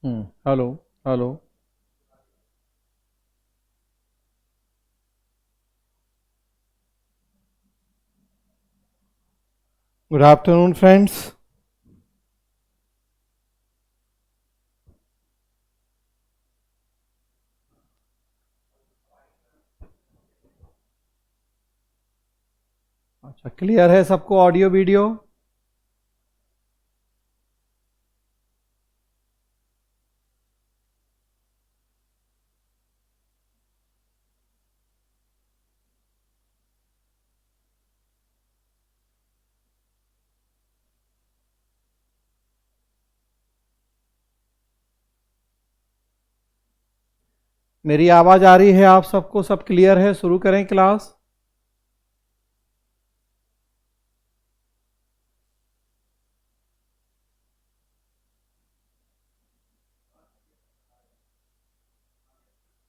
Hello. Hello. Good afternoon friends. अच्छा, clear है सबको ऑडियो वीडियो? मेरी आवाज आ रही है आप सबको? सब क्लियर है? शुरू करें क्लास।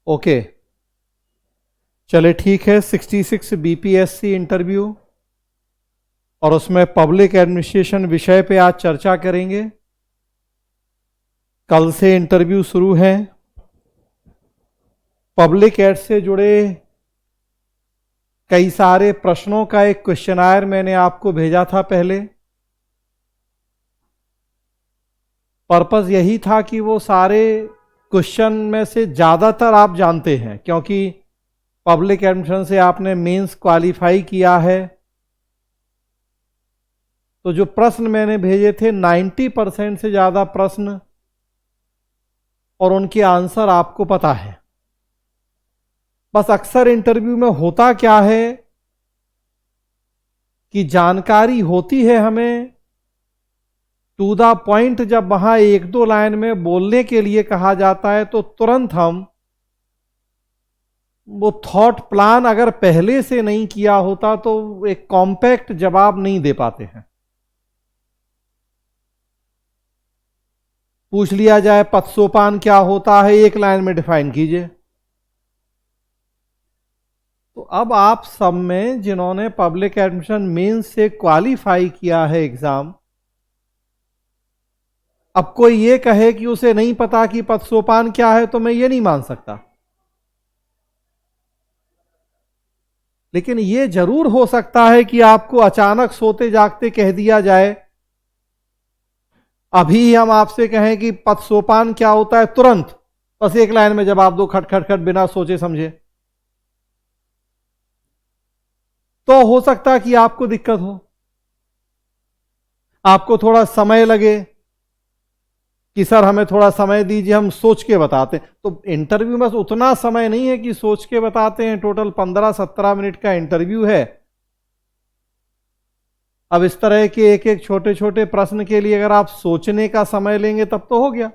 ओके, चले ठीक है। 66 बीपीएससी इंटरव्यू और उसमें पब्लिक एडमिनिस्ट्रेशन विषय पे आज चर्चा करेंगे। कल से इंटरव्यू शुरू है। पब्लिक एड से जुड़े कई सारे प्रश्नों का एक क्वेश्चनायर मैंने आपको भेजा था पहले। पर्पस यही था कि वो सारे क्वेश्चन में से ज्यादातर आप जानते हैं, क्योंकि पब्लिक एडमिशन से आपने मेंस क्वालिफाई किया है। तो जो प्रश्न मैंने भेजे थे 90% से ज्यादा प्रश्न और उनके आंसर आपको पता है। बस अक्सर इंटरव्यू में होता क्या है कि जानकारी होती है हमें, टू द पॉइंट जब वहां एक दो लाइन में बोलने के लिए कहा जाता है तो तुरंत हम वो थॉट प्लान अगर पहले से नहीं किया होता तो एक कॉम्पैक्ट जवाब नहीं दे पाते हैं। पूछ लिया जाए पत्सोपान क्या होता है, एक लाइन में डिफाइन कीजिए। तो अब आप सब में जिन्होंने पब्लिक एडमिशन मेंस से क्वालिफाई किया है एग्जाम, अब कोई ये कहे कि उसे नहीं पता कि पत्सोपान क्या है तो मैं ये नहीं मान सकता। लेकिन ये जरूर हो सकता है कि आपको अचानक सोते जागते कह दिया जाए, अभी हम आपसे कहें कि पत्सोपान क्या होता है, तुरंत बस एक लाइन में जवाब दो, खट खट खट, बिना सोचे समझे। तो हो सकता है कि आपको दिक्कत हो, आपको थोड़ा समय लगे कि सर हमें थोड़ा समय दीजिए, हम सोच के बताते हैं। तो इंटरव्यू में उतना समय नहीं है कि सोच के बताते हैं। टोटल 15-17 मिनट का इंटरव्यू है। अब इस तरह के एक एक छोटे छोटे प्रश्न के लिए अगर आप सोचने का समय लेंगे तब तो हो गया।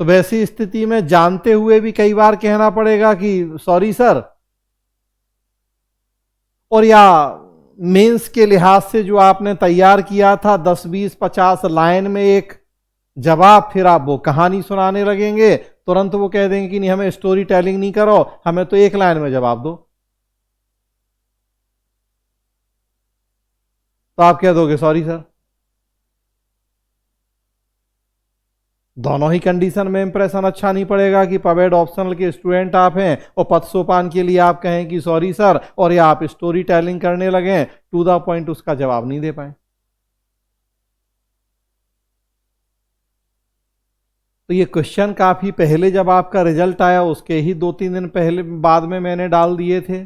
तो वैसी स्थिति में जानते हुए भी कई बार कहना पड़ेगा कि सॉरी सर, और या मेंस के लिहाज से जो आपने तैयार किया था 10-20-50 लाइन में एक जवाब, फिर आप वो कहानी सुनाने लगेंगे। तुरंत वो कह देंगे कि नहीं, हमें स्टोरी टेलिंग नहीं करो, हमें तो एक लाइन में जवाब दो। तो आप कह दोगे सॉरी सर। दोनों ही कंडीशन में इंप्रेशन अच्छा नहीं पड़ेगा कि पवेड ऑप्शनल के स्टूडेंट आप हैं और पत्सोपान के लिए आप कहें कि सॉरी सर, और या आप स्टोरी टेलिंग करने लगे, टू द पॉइंट उसका जवाब नहीं दे पाए। तो ये क्वेश्चन काफी पहले जब आपका रिजल्ट आया उसके ही 2-3 दिन पहले बाद में मैंने डाल दिए थे,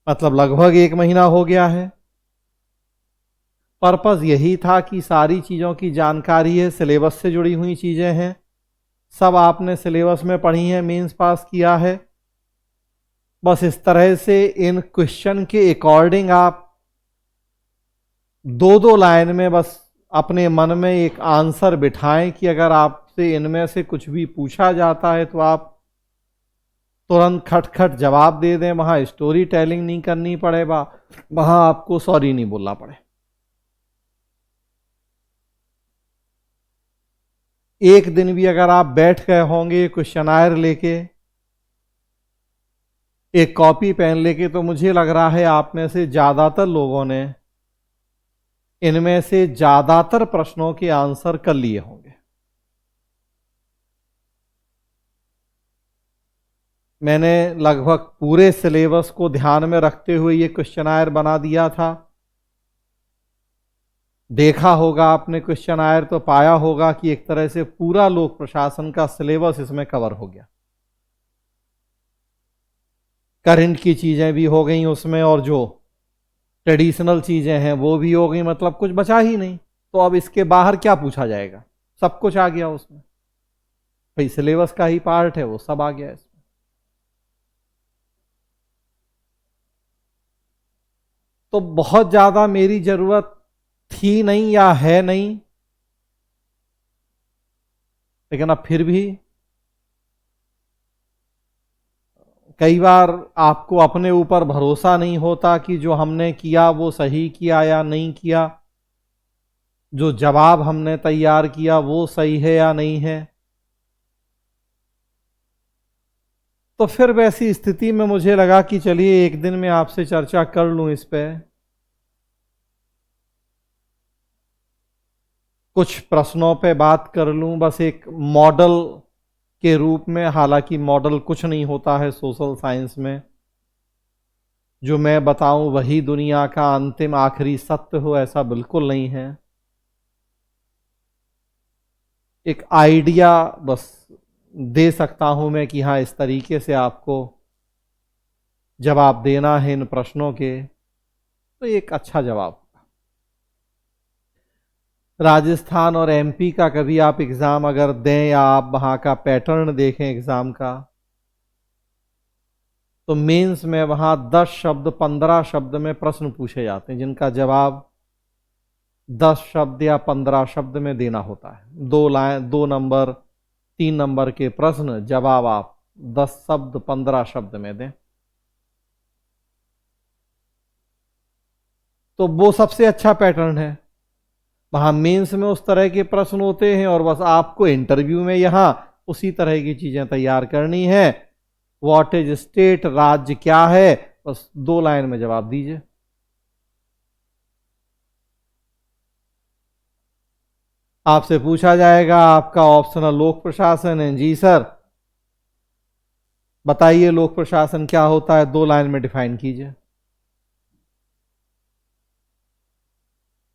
मतलब लगभग 1 महीना हो गया है। पर्पस यही था कि सारी चीजों की जानकारी है, सिलेबस से जुड़ी हुई चीजें हैं, सब आपने सिलेबस में पढ़ी हैं, मेंस पास किया है। बस इस तरह से इन क्वेश्चन के अकॉर्डिंग आप दो दो लाइन में बस अपने मन में एक आंसर बिठाएं कि अगर आपसे इनमें से कुछ भी पूछा जाता है तो आप तुरंत खटखट जवाब दे दें। वहां स्टोरी टेलिंग नहीं करनी पड़े, वहां आपको सॉरी नहीं बोलना पड़े। एक दिन भी अगर आप बैठ गए होंगे क्वेश्चनायर लेके, एक कॉपी पेन लेके, तो मुझे लग रहा है आप में से ज्यादातर लोगों ने इनमें से ज्यादातर प्रश्नों के आंसर कर लिए होंगे। मैंने लगभग पूरे सिलेबस को ध्यान में रखते हुए ये क्वेश्चनायर बना दिया था। देखा होगा आपने क्वेश्चनायर तो पाया होगा कि एक तरह से पूरा लोक प्रशासन का सिलेबस इसमें कवर हो गया। करंट की चीजें भी हो गई उसमें और जो ट्रेडिशनल चीजें हैं वो भी हो गई, मतलब कुछ बचा ही नहीं। तो अब इसके बाहर क्या पूछा जाएगा, सब कुछ आ गया उसमें। भाई सिलेबस का ही पार्ट है, वो सब आ गया इसमें। तो बहुत ज्यादा मेरी जरूरत थी नहीं या है नहीं, लेकिन अब फिर भी कई बार आपको अपने ऊपर भरोसा नहीं होता कि जो हमने किया वो सही किया या नहीं किया, जो जवाब हमने तैयार किया वो सही है या नहीं है। तो फिर वैसी स्थिति में मुझे लगा कि चलिए एक दिन मैं आपसे चर्चा कर लूं इस पे। कुछ प्रश्नों पे बात कर लूं, बस एक मॉडल के रूप में। हालांकि मॉडल कुछ नहीं होता है सोशल साइंस में, जो मैं बताऊं वही दुनिया का अंतिम आखिरी सत्य हो, ऐसा बिल्कुल नहीं है। एक आइडिया बस दे सकता हूं मैं कि हाँ इस तरीके से आपको जवाब देना है इन प्रश्नों के, तो एक अच्छा जवाब। राजस्थान और एमपी का कभी आप एग्जाम अगर दें या आप वहां का पैटर्न देखें एग्जाम का, तो मेंस में वहां 10 शब्द 15 शब्द में प्रश्न पूछे जाते हैं, जिनका जवाब 10 शब्द या 15 शब्द में देना होता है। 2 नंबर 3 नंबर के प्रश्न, जवाब आप 10 शब्द 15 शब्द में दें। तो वो सबसे अच्छा पैटर्न है। वहां मेंस में उस तरह के प्रश्न होते हैं और बस आपको इंटरव्यू में यहां उसी तरह की चीजें तैयार करनी है। व्हाट इज स्टेट, राज्य क्या है, बस 2 लाइन में जवाब दीजिए। आपसे पूछा जाएगा आपका ऑप्शनल लोक प्रशासन है, जी सर बताइए लोक प्रशासन क्या होता है, 2 लाइन में डिफाइन कीजिए।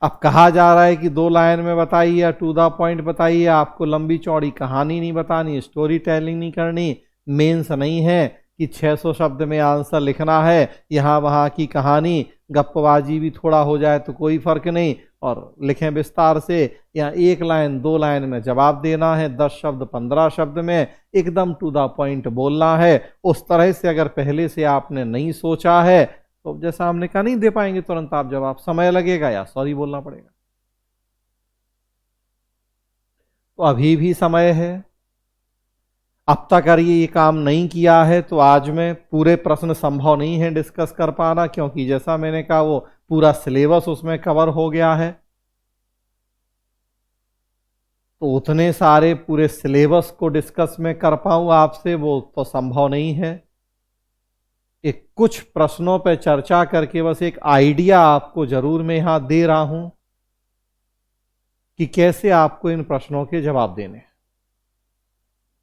अब कहा जा रहा है कि 2 लाइन में बताइए या टू द पॉइंट बताइए, आपको लंबी चौड़ी कहानी नहीं बतानी, स्टोरी टेलिंग नहीं करनी। मेंस नहीं है कि 600 शब्द में आंसर लिखना है, यहां वहां की कहानी गप्पबाजी भी थोड़ा हो जाए तो कोई फर्क नहीं, और लिखें विस्तार से। यहाँ 1 लाइन 2 लाइन में जवाब देना है, 10 शब्द 15 शब्द में एकदम टू द पॉइंट बोलना है। उस तरह से अगर पहले से आपने नहीं सोचा है तो जैसा हमने कहा नहीं दे पाएंगे तुरंत आप जवाब, समय लगेगा या सॉरी बोलना पड़ेगा। तो अभी भी समय है। अब तक अगर ये काम नहीं किया है तो आज में पूरे प्रश्न संभव नहीं है डिस्कस कर पाना, क्योंकि जैसा मैंने कहा वो पूरा सिलेबस उसमें कवर हो गया है। तो उतने सारे पूरे सिलेबस को डिस्कस में कर पाऊं आपसे वो तो संभव नहीं है। एक कुछ प्रश्नों पर चर्चा करके बस एक आइडिया आपको जरूर मैं यहां दे रहा हूं कि कैसे आपको इन प्रश्नों के जवाब देने।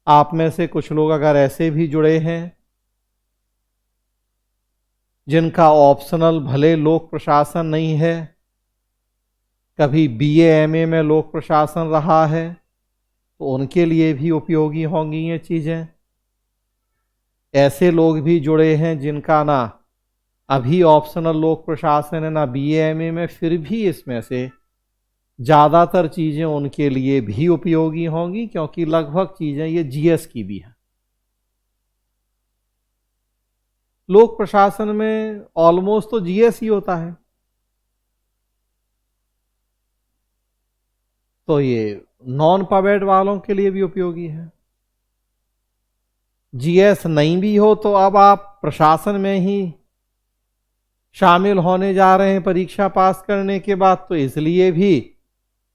आप में से कुछ लोग अगर ऐसे भी जुड़े हैं जिनका ऑप्शनल भले लोक प्रशासन नहीं है, कभी बीए एमए में लोक प्रशासन रहा है, तो उनके लिए भी उपयोगी होंगी ये चीजें। ऐसे लोग भी जुड़े हैं जिनका ना अभी ऑप्शनल लोक प्रशासन है ना बीए एमए में, फिर भी इसमें से ज्यादातर चीजें उनके लिए भी उपयोगी होंगी, क्योंकि लगभग चीजें ये जीएस की भी हैं। लोक प्रशासन में ऑलमोस्ट तो जीएस ही होता है, तो ये नॉन पवेड वालों के लिए भी उपयोगी है। जीएस नहीं भी हो तो अब आप प्रशासन में ही शामिल होने जा रहे हैं परीक्षा पास करने के बाद, तो इसलिए भी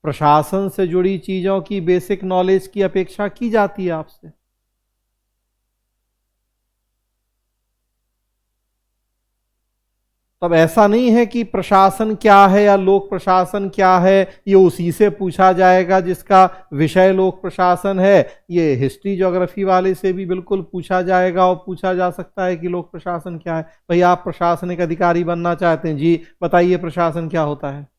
प्रशासन से जुड़ी चीजों की बेसिक नॉलेज की अपेक्षा की जाती है आपसे। तब ऐसा नहीं है कि प्रशासन क्या है या लोक प्रशासन क्या है ये उसी से पूछा जाएगा जिसका विषय लोक प्रशासन है। ये हिस्ट्री ज्योग्राफी वाले से भी बिल्कुल पूछा जाएगा और पूछा जा सकता है कि लोक प्रशासन क्या है। भाई आप प्रशासनिक अधिकारी बनना चाहते हैं, जी बताइए प्रशासन क्या होता है।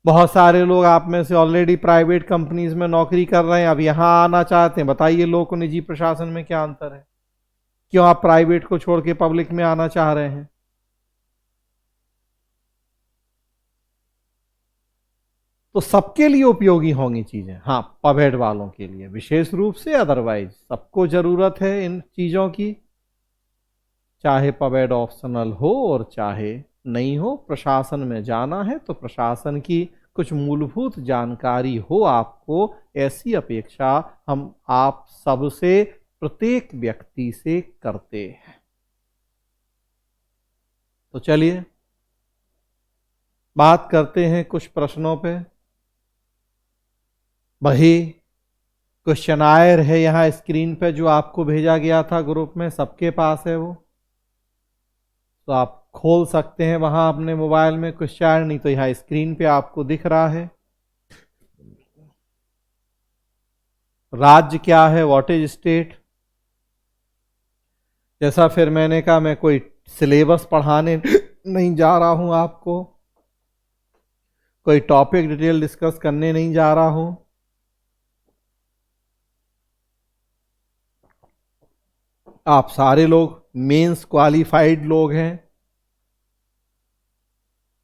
बहुत सारे लोग आप में से ऑलरेडी प्राइवेट कंपनीज में नौकरी कर रहे हैं, अब यहां आना चाहते हैं, बताइए लोक और निजी प्रशासन में क्या अंतर है, क्यों आप प्राइवेट को छोड़ के पब्लिक में आना चाह रहे हैं। तो सबके लिए उपयोगी होंगी चीजें, हाँ पबहेड वालों के लिए विशेष रूप से, अदरवाइज सबको जरूरत है इन चीजों की। चाहे पबहेड ऑप्शनल हो और चाहे नहीं हो, प्रशासन में जाना है तो प्रशासन की कुछ मूलभूत जानकारी हो आपको, ऐसी अपेक्षा हम आप सबसे प्रत्येक व्यक्ति से करते हैं। तो चलिए बात करते हैं कुछ प्रश्नों पे। वही क्वेश्चनायर है यहां स्क्रीन पे जो आपको भेजा गया था ग्रुप में, सबके पास है वो, तो आप खोल सकते हैं वहां अपने मोबाइल में क्वेश्चन, नहीं तो यहां स्क्रीन पे आपको दिख रहा है। राज्य क्या है, व्हाट इज स्टेट। जैसा फिर मैंने कहा मैं कोई सिलेबस पढ़ाने नहीं जा रहा हूं आपको, कोई टॉपिक डिटेल डिस्कस करने नहीं जा रहा हूं। आप सारे लोग मेंस क्वालिफाइड लोग हैं,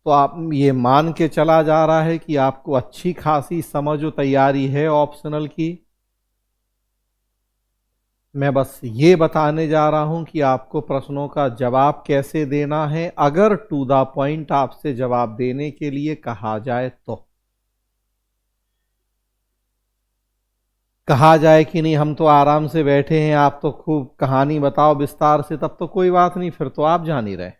तो आप ये मान के चला जा रहा है कि आपको अच्छी खासी समझ और तैयारी है ऑप्शनल की। मैं बस ये बताने जा रहा हूं कि आपको प्रश्नों का जवाब कैसे देना है, अगर टू द पॉइंट आपसे जवाब देने के लिए कहा जाए तो। कहा जाए कि नहीं हम तो आराम से बैठे हैं, आप तो खूब कहानी बताओ विस्तार से, तब तो कोई बात नहीं, फिर तो आप जान ही रहे।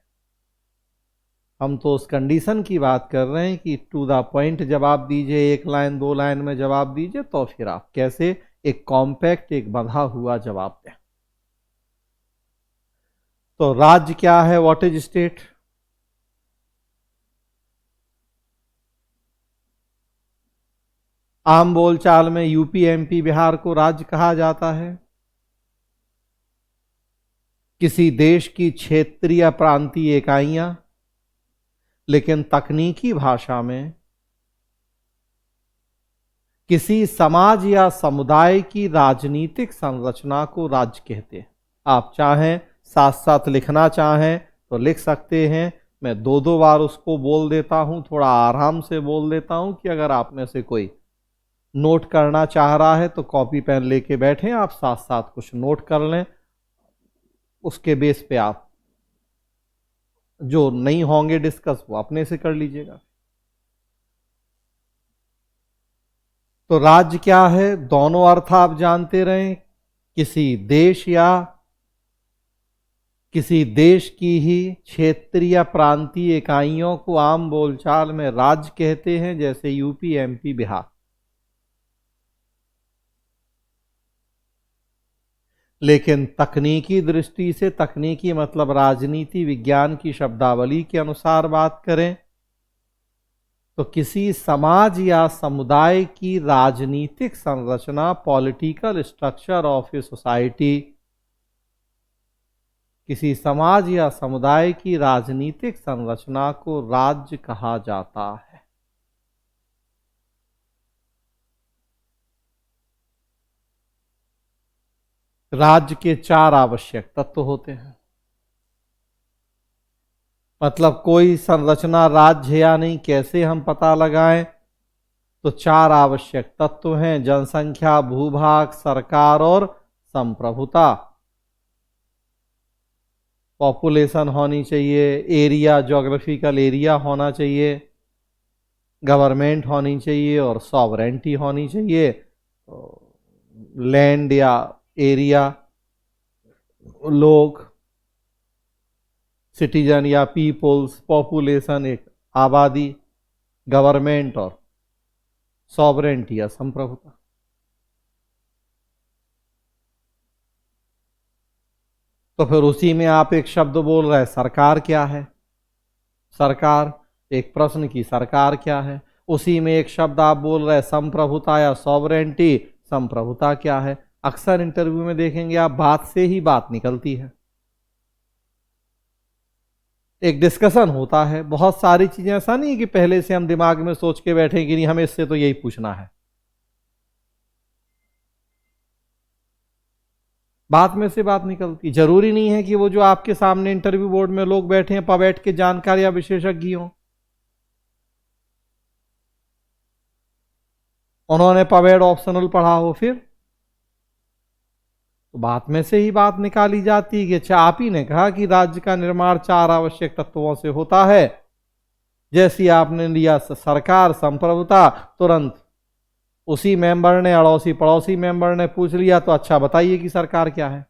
हम तो उस कंडीशन की बात कर रहे हैं कि टू द पॉइंट जवाब दीजिए, एक लाइन दो लाइन में जवाब दीजिए, तो फिर आप कैसे एक कॉम्पैक्ट एक बंधा हुआ जवाब दें। तो राज्य क्या है, व्हाट इज स्टेट। आम बोलचाल में यूपी एमपी बिहार को राज्य कहा जाता है। किसी देश की क्षेत्रीय प्रांतीय इकाइयां, लेकिन तकनीकी भाषा में किसी समाज या समुदाय की राजनीतिक संरचना को राज्य कहते हैं। आप चाहें साथ साथ लिखना चाहें तो लिख सकते हैं, मैं दो दो बार उसको बोल देता हूं, थोड़ा आराम से बोल देता हूं कि अगर आप में से कोई नोट करना चाह रहा है तो कॉपी पेन लेके बैठें, आप साथ साथ कुछ नोट कर लें, उसके बेस पे आप जो नहीं होंगे डिस्कस वो अपने से कर लीजिएगा। तो राज्य क्या है, दोनों अर्थ आप जानते रहें, किसी देश या किसी देश की ही क्षेत्रीय प्रांतीय इकाइयों को आम बोलचाल में राज्य कहते हैं, जैसे यूपी एमपी बिहार। लेकिन तकनीकी दृष्टि से, तकनीकी मतलब राजनीति विज्ञान की शब्दावली के अनुसार बात करें तो किसी समाज या समुदाय की राजनीतिक संरचना, political structure of a society, किसी समाज या समुदाय की राजनीतिक संरचना को राज्य कहा जाता है। राज्य के चार आवश्यक तत्व होते हैं, मतलब कोई संरचना राज्य है या नहीं कैसे हम पता लगाएं, तो चार आवश्यक तत्व हैं, जनसंख्या, भूभाग, सरकार और संप्रभुता। पॉपुलेशन होनी चाहिए, एरिया, ज्योग्राफिकल एरिया होना चाहिए, गवर्नमेंट होनी चाहिए और सॉवरेंटी होनी चाहिए। लैंड या एरिया, लोग, सिटीजन या पीपुल्स, पॉपुलेशन एक आबादी, गवर्नमेंट और सॉवरेंटी या संप्रभुता। तो फिर उसी में आप एक शब्द बोल रहे हैं सरकार क्या है, सरकार, एक प्रश्न की सरकार क्या है। उसी में एक शब्द आप बोल रहे हैं संप्रभुता या सॉवरेंटी, संप्रभुता क्या है। अक्सर इंटरव्यू में देखेंगे आप बात से ही बात निकलती है, एक डिस्कशन होता है, बहुत सारी चीजें। ऐसा नहीं है कि पहले से हम दिमाग में सोच के बैठे कि नहीं हमें इससे तो यही पूछना है, बात में से बात निकलती। जरूरी नहीं है कि वो जो आपके सामने इंटरव्यू बोर्ड में लोग बैठे हैं पवैट के जानकार या विशेषज्ञ हों, उन्होंने पवेड ऑप्शनल पढ़ा हो, फिर तो बात में से ही बात निकाली जाती है कि अच्छा आप ही ने कहा कि राज्य का निर्माण 4 आवश्यक तत्वों से होता है। जैसी आपने लिया सरकार, संप्रभुता, तुरंत उसी मेंबर ने अड़ोसी पड़ोसी मेंबर ने पूछ लिया तो अच्छा बताइए कि सरकार क्या है,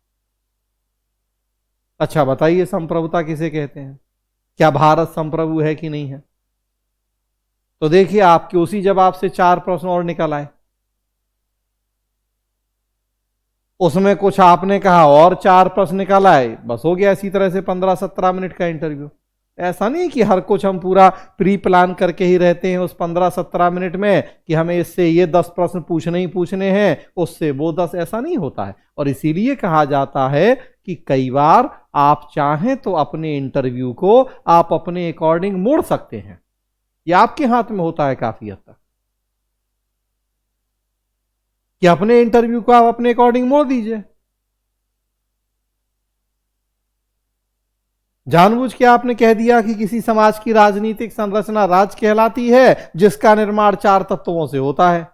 अच्छा बताइए संप्रभुता किसे कहते हैं, क्या भारत संप्रभु है कि नहीं है। तो देखिए आपके उसी जवाब से 4 प्रश्न और निकल आए, उसमें कुछ आपने कहा और 4 प्रश्न निकल आए, बस हो गया इसी तरह से 15-17 मिनट का इंटरव्यू। ऐसा नहीं कि हर कुछ हम पूरा प्री प्लान करके ही रहते हैं उस 15-17 मिनट में कि हमें इससे ये 10 प्रश्न पूछने ही पूछने हैं, उससे वो 10, ऐसा नहीं होता है। और इसीलिए कहा जाता है कि कई बार आप चाहें तो अपने इंटरव्यू को आप अपने अकॉर्डिंग मोड़ सकते हैं, ये आपके हाथ में होता है काफी हद तक कि अपने इंटरव्यू को आप अपने अकॉर्डिंग मोड़ दीजिए। जानबूझ के आपने कह दिया कि किसी समाज की राजनीतिक संरचना राज कहलाती है जिसका निर्माण 4 तत्वों से होता है,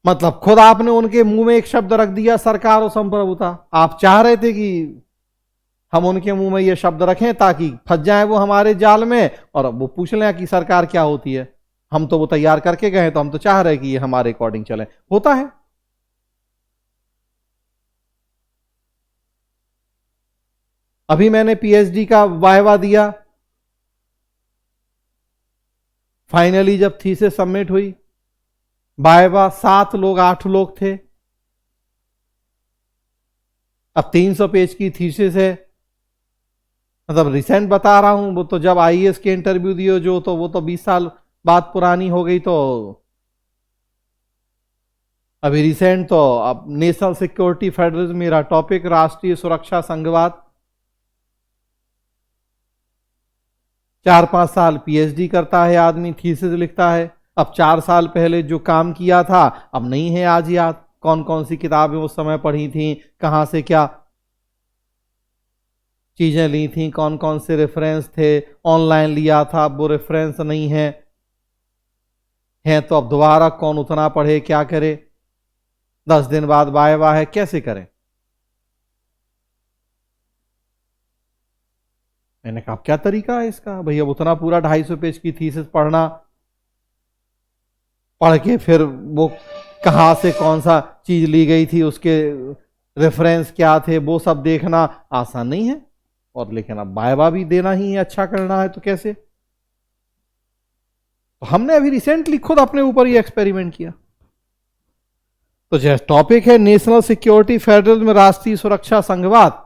मतलब खुद आपने उनके मुंह में एक शब्द रख दिया सरकार और संप्रभुता। आप चाह रहे थे कि हम उनके मुंह में ये शब्द रखें ताकि फंस जाए वो हमारे जाल में और वो पूछ लें कि सरकार क्या होती है। हम तो वो तैयार करके गए तो हम तो चाह रहे कि ये हमारे अकॉर्डिंग चले, होता है। अभी मैंने पीएचडी का वाइवा दिया, फाइनली जब थीसिस सबमिट हुई, वाइवा 7 लोग 8 लोग थे, अब 300 पेज की थीसिस है, मतलब रिसेंट बता रहा हूं, वो तो जब आईएएस के इंटरव्यू दिए जो तो वो तो 20 साल बात पुरानी हो गई। तो अभी रिसेंट तो अब नेशनल सिक्योरिटी फेडरलिज्म मेरा टॉपिक, राष्ट्रीय सुरक्षा संघवाद, 4-5 साल पीएचडी करता है आदमी, थीसिस लिखता है। अब 4 साल पहले जो काम किया था अब नहीं है आज याद, कौन कौन सी किताबें उस समय पढ़ी थी, कहां से क्या चीजें ली थी, कौन कौन से रेफरेंस थे, ऑनलाइन लिया था अब वो रेफरेंस नहीं है, तो अब दोबारा कौन उतना पढ़े क्या करे, 10 दिन बाद वाइवा है, कैसे करें। मैंने कहा क्या तरीका है इसका भैया, उतना पूरा 250 पेज की थीसिस पढ़ना, पढ़ के फिर वो कहां से कौन सा चीज ली गई थी, उसके रेफरेंस क्या थे, वो सब देखना आसान नहीं है। और लेकिन अब वाइवा भी देना ही है, अच्छा करना है तो कैसे। तो हमने अभी रिसेंटली खुद अपने ऊपर ये एक्सपेरिमेंट किया। तो जैसे टॉपिक है नेशनल सिक्योरिटी फेडरलिज्म, राष्ट्रीय सुरक्षा संघवाद,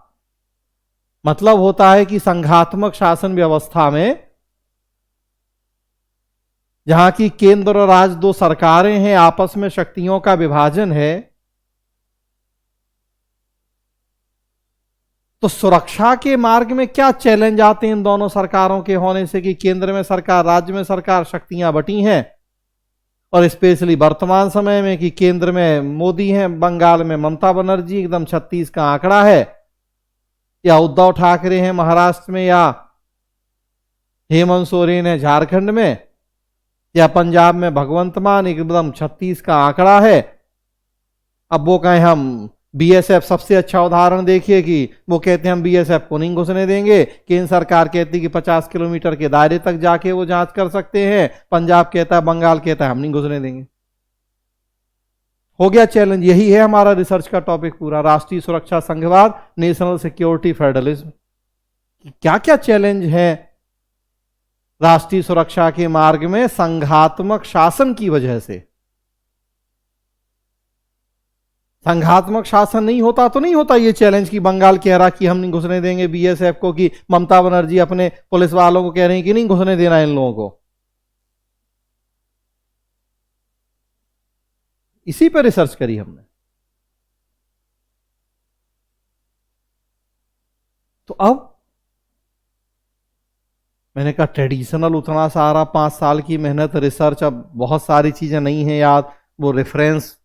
मतलब होता है कि संघात्मक शासन व्यवस्था में जहां की केंद्र और राज्य 2 सरकारें हैं, आपस में शक्तियों का विभाजन है, तो सुरक्षा के मार्ग में क्या चैलेंज आते हैं इन दोनों सरकारों के होने से कि केंद्र में सरकार, राज्य में सरकार, शक्तियां बटी हैं। और स्पेशली वर्तमान समय में कि केंद्र में मोदी हैं, बंगाल में ममता बनर्जी, एकदम 36 का आंकड़ा है, या उद्धव ठाकरे हैं महाराष्ट्र में, या हेमंत सोरेन है झारखंड में, या पंजाब में भगवंत मान, एकदम 36 का आंकड़ा है। अब वो कहें हम बीएसएफ, सबसे अच्छा उदाहरण देखिए कि वो कहते हैं हम बीएसएफ को नहीं घुसने देंगे, केंद्र सरकार कहती है कि 50 किलोमीटर के दायरे तक जाके वो जांच कर सकते हैं, पंजाब कहता है, बंगाल कहता है हम नहीं घुसने देंगे। हो गया चैलेंज। यही है हमारा रिसर्च का टॉपिक पूरा, राष्ट्रीय सुरक्षा संघवाद, नेशनल सिक्योरिटी फेडरलिज्म। क्या क्या चैलेंज है राष्ट्रीय सुरक्षा के मार्ग में संघात्मक शासन की वजह से। संघात्मक शासन नहीं होता तो नहीं होता ये चैलेंज कि बंगाल कह रहा कि हम नहीं घुसने देंगे बीएसएफ को, कि ममता बनर्जी अपने पुलिस वालों को कह रहे हैं कि नहीं घुसने देना इन लोगों को। इसी पर रिसर्च करी हमने। तो अब मैंने कहा ट्रेडिशनल उतना सारा 5 साल की मेहनत, रिसर्च, अब बहुत सारी चीजें नहीं है याद, वो रेफरेंस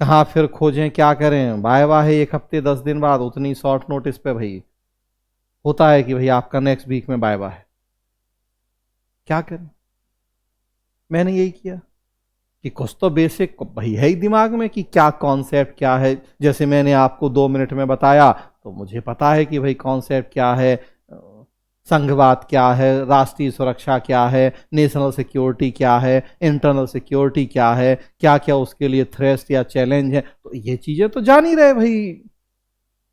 कहाँ फिर खोजें, क्या करें। बाय बाय है 1 हफ्ते 10 दिन बाद, उतनी शॉर्ट नोटिस पे भाई होता है कि भाई आपका नेक्स्ट वीक में बाय बाय है। क्या करें। मैंने यही किया कि कुछ तो बेसिक भाई है ही दिमाग में कि क्या कॉन्सेप्ट क्या है। जैसे मैंने आपको 2 मिनट में बताया, तो मुझे पता है कि भाई कॉन्सेप्ट क्या है, संघवाद क्या है, राष्ट्रीय सुरक्षा क्या है, नेशनल सिक्योरिटी क्या है, इंटरनल सिक्योरिटी क्या है, क्या क्या उसके लिए थ्रेट या चैलेंज है। तो ये चीजें तो जान ही रहे भाई,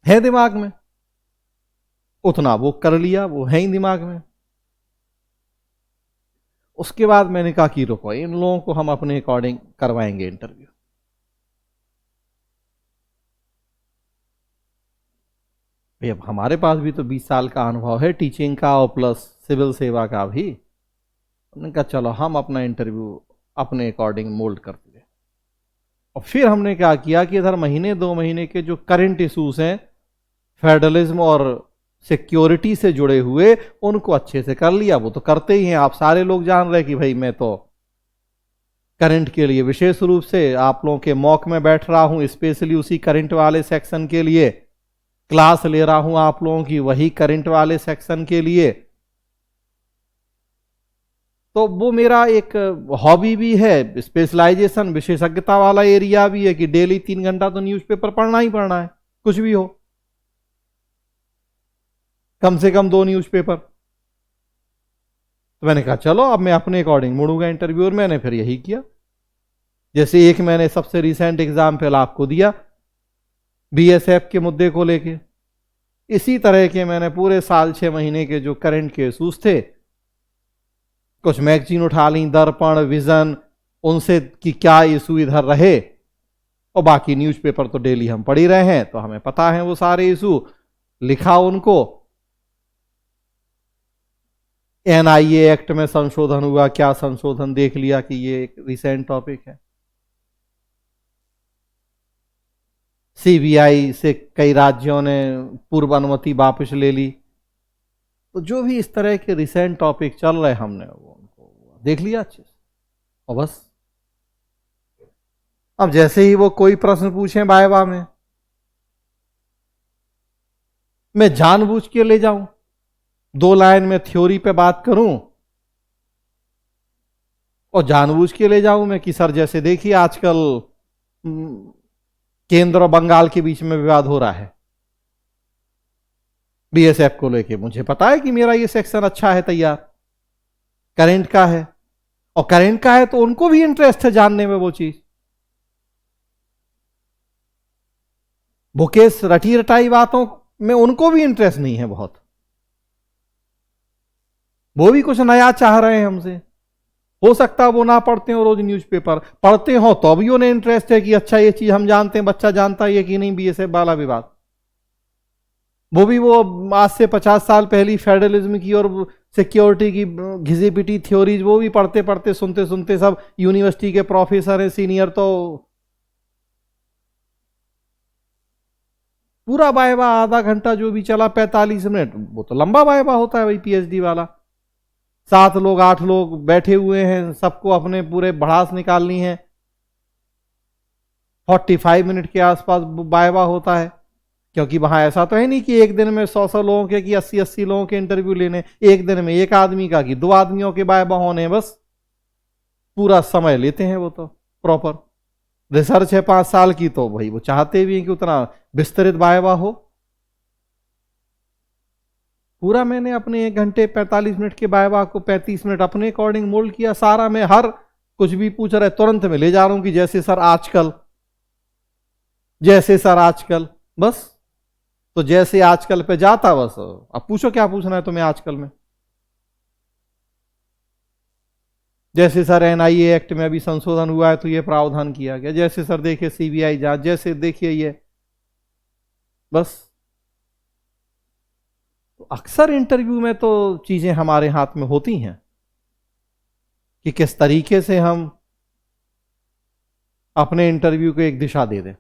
है दिमाग में, उतना वो कर लिया, वो है ही दिमाग में। उसके बाद मैंने कहा कि रुको, इन लोगों को हम अपने अकॉर्डिंग करवाएंगे इंटरव्यू। अब हमारे पास भी तो 20 साल का अनुभव है टीचिंग का और प्लस सिविल सेवा का भी। हमने कहा चलो हम अपना इंटरव्यू अपने अकॉर्डिंग मोल्ड करते हैं। और फिर हमने क्या किया कि इधर महीने 2 महीने के जो करंट इश्यूज हैं फेडरलिज्म और सिक्योरिटी से जुड़े हुए, उनको अच्छे से कर लिया। वो तो करते ही हैं, आप सारे लोग जान रहे कि भाई मैं तो करंट के लिए विशेष रूप से आप लोगों के मॉक में बैठ रहा हूं, स्पेशली उसी करंट वाले सेक्शन के लिए क्लास ले रहा हूं आप लोगों की, वही करंट वाले सेक्शन के लिए। तो वो मेरा एक हॉबी भी है, स्पेशलाइजेशन, विशेषज्ञता वाला एरिया भी है कि डेली 3 घंटा तो न्यूज़पेपर पढ़ना ही पढ़ना है, कुछ भी हो, कम से कम 2 न्यूज़पेपर। तो मैंने कहा चलो अब मैं अपने अकॉर्डिंग मुड़ूंगा इंटरव्यू, और मैंने फिर यही किया। जैसे एक मैंने सबसे रिसेंट एग्जाम्पल आपको दिया बीएसएफ के मुद्दे को लेके, इसी तरह के मैंने पूरे साल 6 महीने के जो करंट के इश्यूज थे, कुछ मैगजीन उठा ली, दर्पण, विजन, उनसे कि क्या इशू इधर रहे, और बाकी न्यूज़पेपर तो डेली हम पढ़ ही रहे हैं, तो हमें पता है वो सारे इशू, लिखा उनको। एनआईए एक्ट में संशोधन हुआ, क्या संशोधन देख लिया कि ये एक रिसेंट टॉपिक है। सीबीआई से कई राज्यों ने पूर्व अनुमति वापस ले ली। तो जो भी इस तरह के रिसेंट टॉपिक चल रहे हमने वो उनको देख लिया अच्छे से, और बस अब जैसे ही वो कोई प्रश्न पूछे वाइवा में, मैं जानबूझ के ले जाऊं, 2 लाइन में थ्योरी पे बात करूं, और जानबूझ के ले जाऊं मैं कि सर जैसे देखिए आजकल केंद्र और बंगाल के बीच में विवाद हो रहा है बीएसएफ को लेके, मुझे पता है कि मेरा ये सेक्शन अच्छा है तैयार, करंट का है, और करंट का है तो उनको भी इंटरेस्ट है जानने में वो चीज। बुकेश रटी रटाई बातों में उनको भी इंटरेस्ट नहीं है बहुत, वो भी कुछ नया चाह रहे हैं हमसे। हो सकता है वो ना पढ़ते हो रोज न्यूज़पेपर, पढ़ते हो तो भी उन्हें इंटरेस्ट है कि अच्छा ये चीज हम जानते हैं, बच्चा जानता है कि नहीं बीएसएफ वाला विवाद। वो भी वो आज से 50 साल पहली फेडरलिज्म की और सिक्योरिटी की घिसी पिटी थ्योरीज वो भी पढ़ते पढ़ते सुनते सुनते, सब यूनिवर्सिटी के प्रोफेसर हैं सीनियर, तो पूरा वाइवा आधा घंटा जो भी चला 45 मिनट, वो तो लंबा वाइवा होता है भाई पीएचडी वाला। 7 लोग 8 लोग बैठे हुए हैं, सबको अपने पूरे भड़ास निकालनी है। 45 मिनट के आसपास वाइवा होता है, क्योंकि वहां ऐसा तो है नहीं कि एक दिन में 100 लोगों के कि 80 लोगों के इंटरव्यू लेने, एक दिन में एक आदमी का कि 2 आदमियों के वाइवा होने, बस पूरा समय लेते हैं वो तो। प्रॉपर रिसर्च है 5 साल की, तो भाई वो चाहते भी हैं कि उतना विस्तृत वाइवा हो। पूरा मैंने अपने 1 घंटे 45 मिनट के वाइवा को 35 मिनट अपने अकॉर्डिंग मोल्ड किया सारा। मैं हर कुछ भी पूछ रहे तुरंत में ले जा रहा हूं कि जैसे सर आजकल, जैसे सर आजकल, बस। तो जैसे आजकल पे जाता बस, अब पूछो क्या पूछना है तुम्हें आजकल में। जैसे सर एनआईए एक्ट में अभी संशोधन हुआ है तो ये प्रावधान किया गया, जैसे सर देखिए सीबीआई जांच, जैसे देखिए ये, बस। तो अक्सर इंटरव्यू में तो चीजें हमारे हाथ में होती हैं कि किस तरीके से हम अपने इंटरव्यू को एक दिशा दे दें।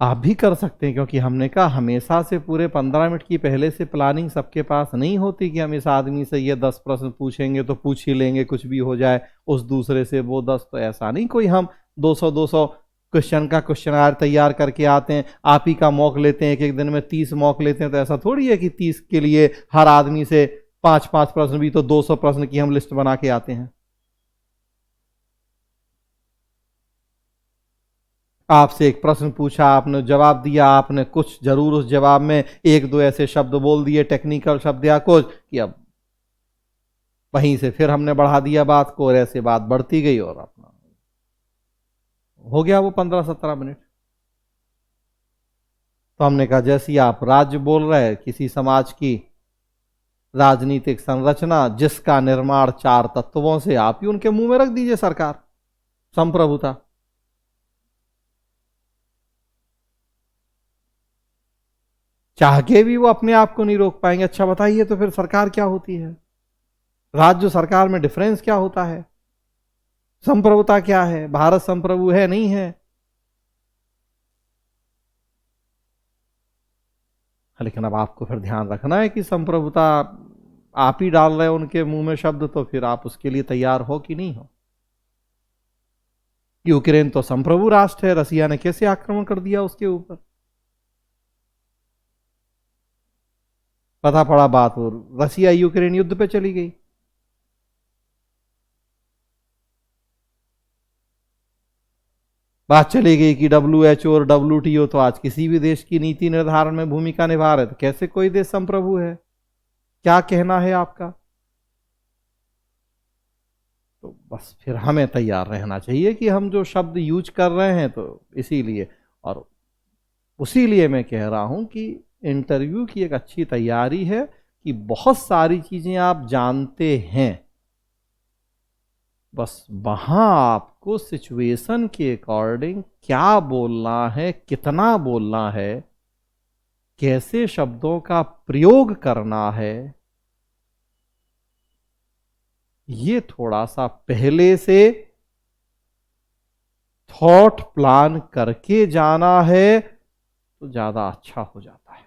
आप भी कर सकते हैं, क्योंकि हमने कहा हमेशा से पूरे 15 मिनट की पहले से प्लानिंग सबके पास नहीं होती कि हम इस आदमी से ये 10 प्रश्न पूछेंगे तो पूछ ही लेंगे, कुछ भी हो जाए, उस दूसरे से वो 10, तो ऐसा नहीं कोई हम 200 क्वेश्चन का क्वेश्चन तैयार करके आते हैं। आप ही का मॉक लेते हैं, एक एक दिन में 30 मॉक लेते हैं, तो ऐसा थोड़ी है कि 30 के लिए हर आदमी से 5-5 प्रश्न, भी तो 200 प्रश्न की हम लिस्ट बना के आते हैं। आपसे एक प्रश्न पूछा, आपने जवाब दिया, आपने कुछ जरूर उस जवाब में एक दो ऐसे शब्द बोल दिए, टेक्निकल शब्द या कुछ, कि अब वहीं से फिर हमने बढ़ा दिया बात को, और ऐसे बात बढ़ती गई और अपना हो गया वो 15-17 मिनट। तो हमने कहा जैसी आप राज्य बोल रहे हैं, किसी समाज की राजनीतिक संरचना जिसका निर्माण 4 तत्वों से, आप ही उनके मुंह में रख दीजिए सरकार, संप्रभुता। चाह के भी वो अपने आप को नहीं रोक पाएंगे। अच्छा बताइए तो फिर सरकार क्या होती है, राज्य सरकार में डिफरेंस क्या होता है, संप्रभुता क्या है, भारत संप्रभु है नहीं है। लेकिन अब आपको फिर ध्यान रखना है कि संप्रभुता आप ही डाल रहे हो उनके मुंह में शब्द, तो फिर आप उसके लिए तैयार हो कि नहीं हो। यूक्रेन तो संप्रभु राष्ट्र है, रसिया ने कैसे आक्रमण कर दिया उसके ऊपर, पता पड़ा बात, और रसिया यूक्रेन युद्ध पे चली गई। बात चली गई कि WHO और WTO तो आज किसी भी देश की नीति निर्धारण में भूमिका निभा रहे, तो कैसे कोई देश संप्रभु है, क्या कहना है आपका। तो बस फिर हमें तैयार रहना चाहिए कि हम जो शब्द यूज कर रहे हैं, तो इसीलिए, और उसी लिए मैं कह रहा हूं कि इंटरव्यू की एक अच्छी तैयारी है कि बहुत सारी चीजें आप जानते हैं, बस वहां आपको सिचुएशन के अकॉर्डिंग क्या बोलना है, कितना बोलना है, कैसे शब्दों का प्रयोग करना है, ये थोड़ा सा पहले से थॉट प्लान करके जाना है तो ज्यादा अच्छा हो जाता है।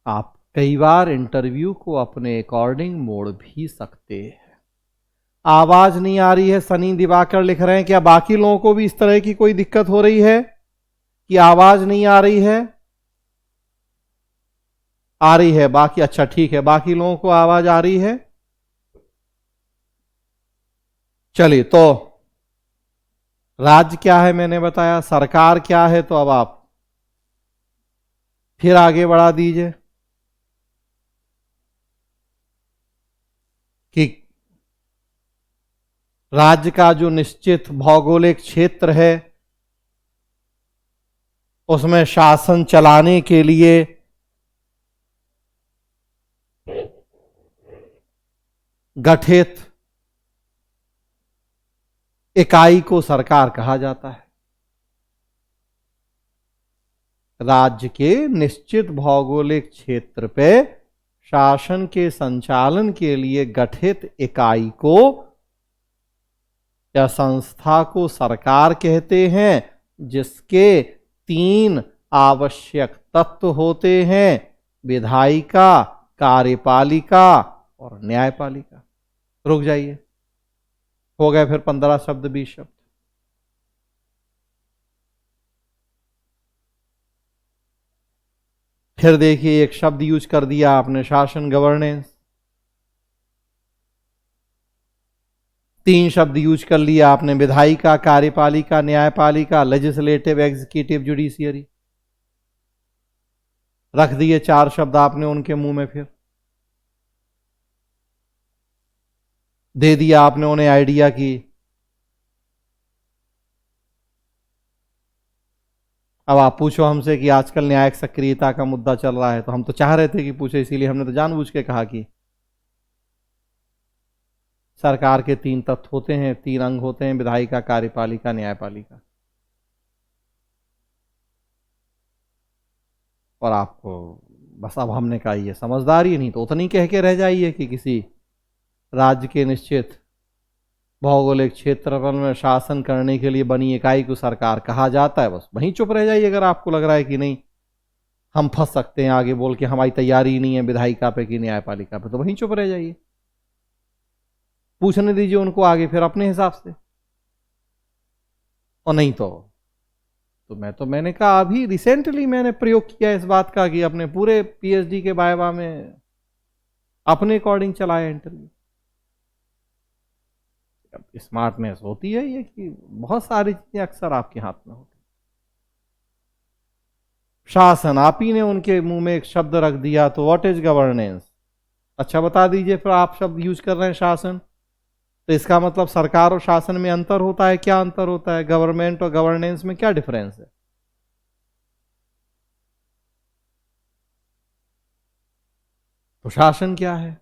आप कई बार इंटरव्यू को अपने अकॉर्डिंग मोड़ भी सकते हैं। आवाज नहीं आ रही है, सनी दिवाकर लिख रहे हैं, क्या बाकी लोगों को भी इस तरह की कोई दिक्कत हो रही है कि आवाज नहीं आ रही है? आ रही है बाकी, अच्छा ठीक है, बाकी लोगों को आवाज आ रही है। चलिए, तो राज्य क्या है मैंने बताया, सरकार क्या है, तो अब आप फिर आगे बढ़ा दीजिए कि राज्य का जो निश्चित भौगोलिक क्षेत्र है, उसमें शासन चलाने के लिए गठित इकाई को सरकार कहा जाता है। राज्य के निश्चित भौगोलिक क्षेत्र पे शासन के संचालन के लिए गठित इकाई को या संस्था को सरकार कहते हैं, जिसके 3 आवश्यक तत्व होते हैं, विधायिका, कार्यपालिका और न्यायपालिका। रुक जाइए, हो गए फिर 15 शब्द 20 शब्द। फिर देखिए एक शब्द यूज कर दिया आपने, शासन, गवर्नेंस। 3 शब्द यूज कर लिया आपने, विधायिका, कार्यपालिका, न्यायपालिका, लेजिस्लेटिव, एग्जीक्यूटिव, जुडिशियरी। रख दिए 4 शब्द आपने उनके मुंह में, फिर दे दिया आपने उन्हें आइडिया की अब आप पूछो हमसे कि आजकल न्यायिक सक्रियता का मुद्दा चल रहा है, तो हम तो चाह रहे थे कि पूछे, इसीलिए हमने तो जानबूझ के कहा कि सरकार के 3 तत्व होते हैं, 3 अंग होते हैं, विधायिका, कार्यपालिका, न्यायपालिका। और आपको बस अब हमने कहा ये समझदारी, नहीं तो उतनी कह के रह जाइए कि किसी राज्य के निश्चित भौगोलिक क्षेत्रफल में शासन करने के लिए बनी इकाई को सरकार कहा जाता है, बस वहीं चुप रह जाइए। अगर आपको लग रहा है कि नहीं हम फंस सकते हैं आगे बोल के, हमारी तैयारी ही नहीं है विधायिका पे कि न्यायपालिका पे, तो वहीं चुप रह जाइए, पूछने दीजिए उनको आगे फिर अपने हिसाब से। और नहीं तो मैंने कहा अभी रिसेंटली मैंने प्रयोग किया इस बात का कि अपने पूरे पीएचडी के वाइवा में अपने अकॉर्डिंग चलाया इंटरव्यू। स्मार्टनेस होती है ये कि बहुत सारी चीजें अक्सर आपके हाथ में होती। शासन, आप ही ने उनके मुंह में एक शब्द रख दिया, तो व्हाट इज गवर्नेंस? अच्छा बता दीजिए, फिर आप शब्द यूज कर रहे हैं शासन, तो इसका मतलब सरकार और शासन में अंतर होता है। क्या अंतर होता है? गवर्नमेंट और गवर्नेंस में क्या डिफरेंस है? तो शासन क्या है?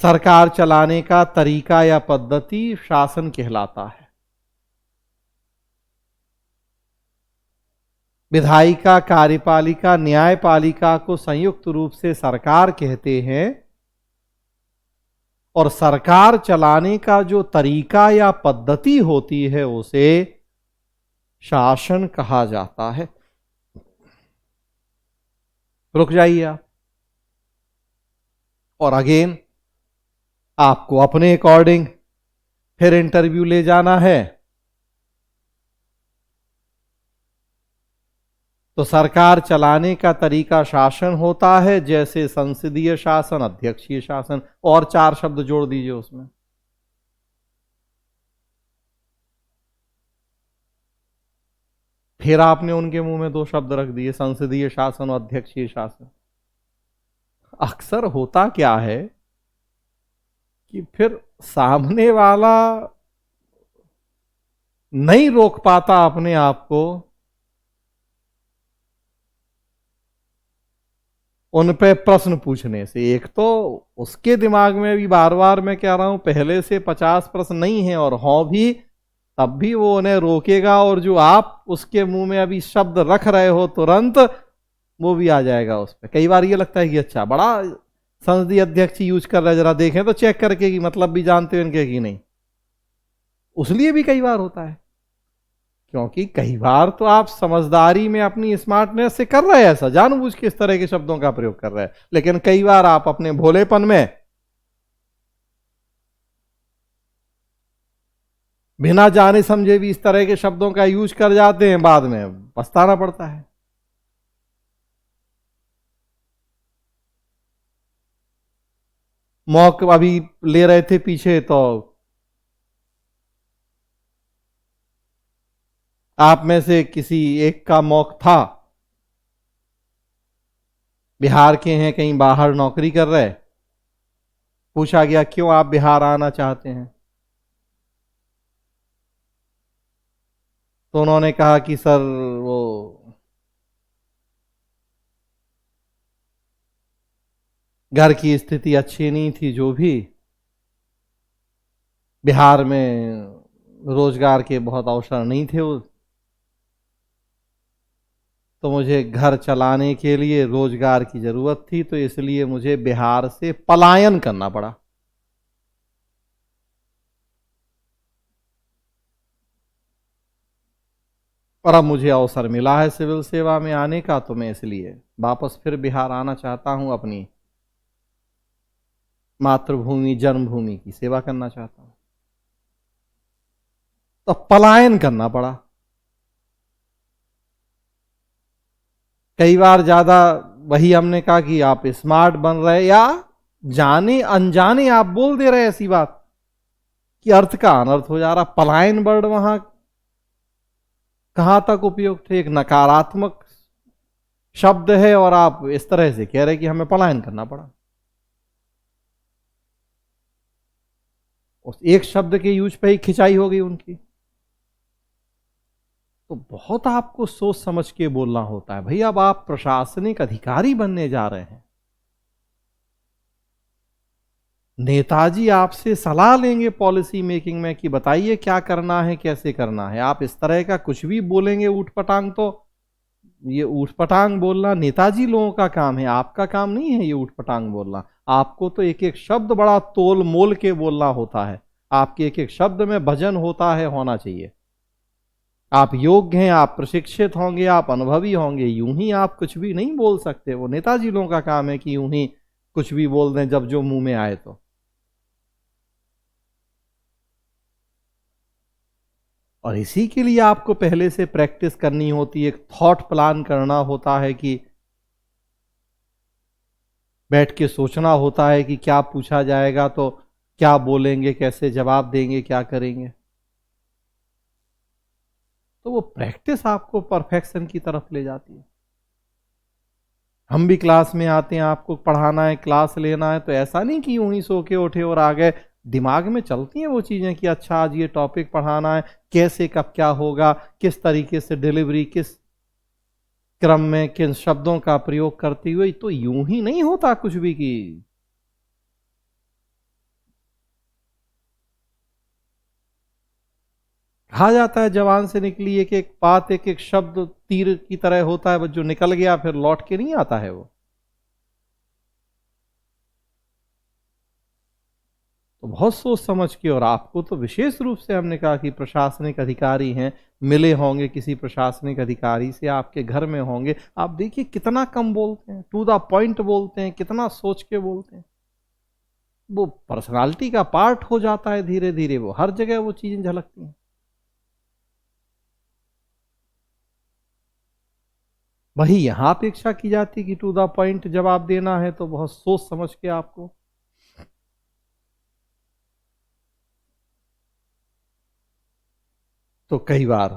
सरकार चलाने का तरीका या पद्धति शासन कहलाता है। विधायिका, कार्यपालिका, न्यायपालिका को संयुक्त रूप से सरकार कहते हैं, और सरकार चलाने का जो तरीका या पद्धति होती है उसे शासन कहा जाता है। रुक जाइए आप, और अगेन आपको अपने अकॉर्डिंग फिर इंटरव्यू ले जाना है, तो सरकार चलाने का तरीका शासन होता है, जैसे संसदीय शासन, अध्यक्षीय शासन, और 4 शब्द जोड़ दीजिए उसमें। फिर आपने उनके मुंह में 2 शब्द रख दिए, संसदीय शासन और अध्यक्षीय शासन। अक्सर होता क्या है कि फिर सामने वाला नहीं रोक पाता अपने आप को उन पे प्रश्न पूछने से। एक तो उसके दिमाग में भी बार बार मैं कह रहा हूं पहले से 50 प्रश्न नहीं है, और हों भी तब भी वो उन्हें रोकेगा, और जो आप उसके मुंह में अभी शब्द रख रहे हो तुरंत वो भी आ जाएगा उस पर। कई बार ये लगता है कि अच्छा बड़ा संसदीय अध्यक्ष यूज कर रहा है, जरा देखें तो चेक करके कि मतलब भी जानते हैं इनके कि नहीं। उसलिए भी कई बार होता है, क्योंकि कई बार तो आप समझदारी में अपनी स्मार्टनेस से कर रहे हैं ऐसा, जानबूझ के इस तरह के शब्दों का प्रयोग कर रहे हैं, लेकिन कई बार आप अपने भोलेपन में बिना जाने समझे भी इस तरह के शब्दों का यूज कर जाते हैं, बाद में पछताना पड़ता है। मॉक अभी ले रहे थे पीछे, तो आप में से किसी एक का मॉक था, बिहार के हैं, कहीं बाहर नौकरी कर रहे, पूछा गया क्यों आप बिहार आना चाहते हैं, तो उन्होंने कहा कि सर वो घर की स्थिति अच्छी नहीं थी, जो भी बिहार में रोजगार के बहुत अवसर नहीं थे, तो मुझे घर चलाने के लिए रोजगार की जरूरत थी, तो इसलिए मुझे बिहार से पलायन करना पड़ा। और अब मुझे अवसर मिला है सिविल सेवा में आने का, तो मैं इसलिए वापस फिर बिहार आना चाहता हूं, अपनी मातृभूमि जन्मभूमि की सेवा करना चाहता हूं। तो पलायन करना पड़ा। कई बार ज्यादा वही हमने कहा कि आप स्मार्ट बन रहे, या जाने अनजाने आप बोल दे रहे ऐसी बात कि अर्थ का अनर्थ हो जा रहा। पलायन वर्ड वहां कहां तक उपयुक्त है? एक नकारात्मक शब्द है, और आप इस तरह से कह रहे कि हमें पलायन करना पड़ा। उस एक शब्द के यूज पे ही खिंचाई हो गई उनकी। तो बहुत आपको सोच समझ के बोलना होता है। भाई अब आप प्रशासनिक अधिकारी बनने जा रहे हैं, नेताजी आपसे सलाह लेंगे पॉलिसी मेकिंग में कि बताइए क्या करना है, कैसे करना है। आप इस तरह का कुछ भी बोलेंगे ऊट पटांग, तो ये ऊट पटांग बोलना नेताजी लोगों का काम है, आपका काम नहीं है ये ऊट पटांग बोलना। आपको तो एक एक शब्द बड़ा तोल मोल के बोलना होता है, आपके एक एक शब्द में वजन होता है, होना चाहिए। आप योग्य हैं, आप प्रशिक्षित होंगे, आप अनुभवी होंगे, यूं ही आप कुछ भी नहीं बोल सकते। वो नेताजी लोगों का काम है कि यूं ही कुछ भी बोल दें जब जो मुंह में आए। तो और इसी के लिए आपको पहले से प्रैक्टिस करनी होती है, एक थॉट प्लान करना होता है कि बैठ के सोचना होता है कि क्या पूछा जाएगा तो क्या बोलेंगे, कैसे जवाब देंगे, क्या करेंगे। तो वो प्रैक्टिस आपको परफेक्शन की तरफ ले जाती है। हम भी क्लास में आते हैं, आपको पढ़ाना है, क्लास लेना है, तो ऐसा नहीं कि यूं ही सो के उठे और आ गए। दिमाग में चलती हैं वो चीजें कि अच्छा आज ये टॉपिक पढ़ाना है, कैसे कब क्या होगा, किस तरीके से डिलीवरी, किस क्रम में किन शब्दों का प्रयोग करते हुए। तो यूं ही नहीं होता कुछ भी कि कहा जाता है जवान से निकली एक एक बात, एक एक शब्द तीर की तरह होता है, बस जो निकल गया फिर लौट के नहीं आता है वो। तो बहुत सोच समझ के, और आपको तो विशेष रूप से हमने कहा कि प्रशासनिक अधिकारी हैं, मिले होंगे किसी प्रशासनिक अधिकारी से, आपके घर में होंगे, आप देखिए कितना कम बोलते हैं, टू द पॉइंट बोलते हैं, कितना सोच के बोलते हैं। वो पर्सनालिटी का पार्ट हो जाता है धीरे धीरे, वो हर जगह वो चीजें झलकती हैं। वही यहां अपेक्षा की जाती है कि टू द पॉइंट जवाब देना है तो बहुत सोच समझ के आपको। तो कई बार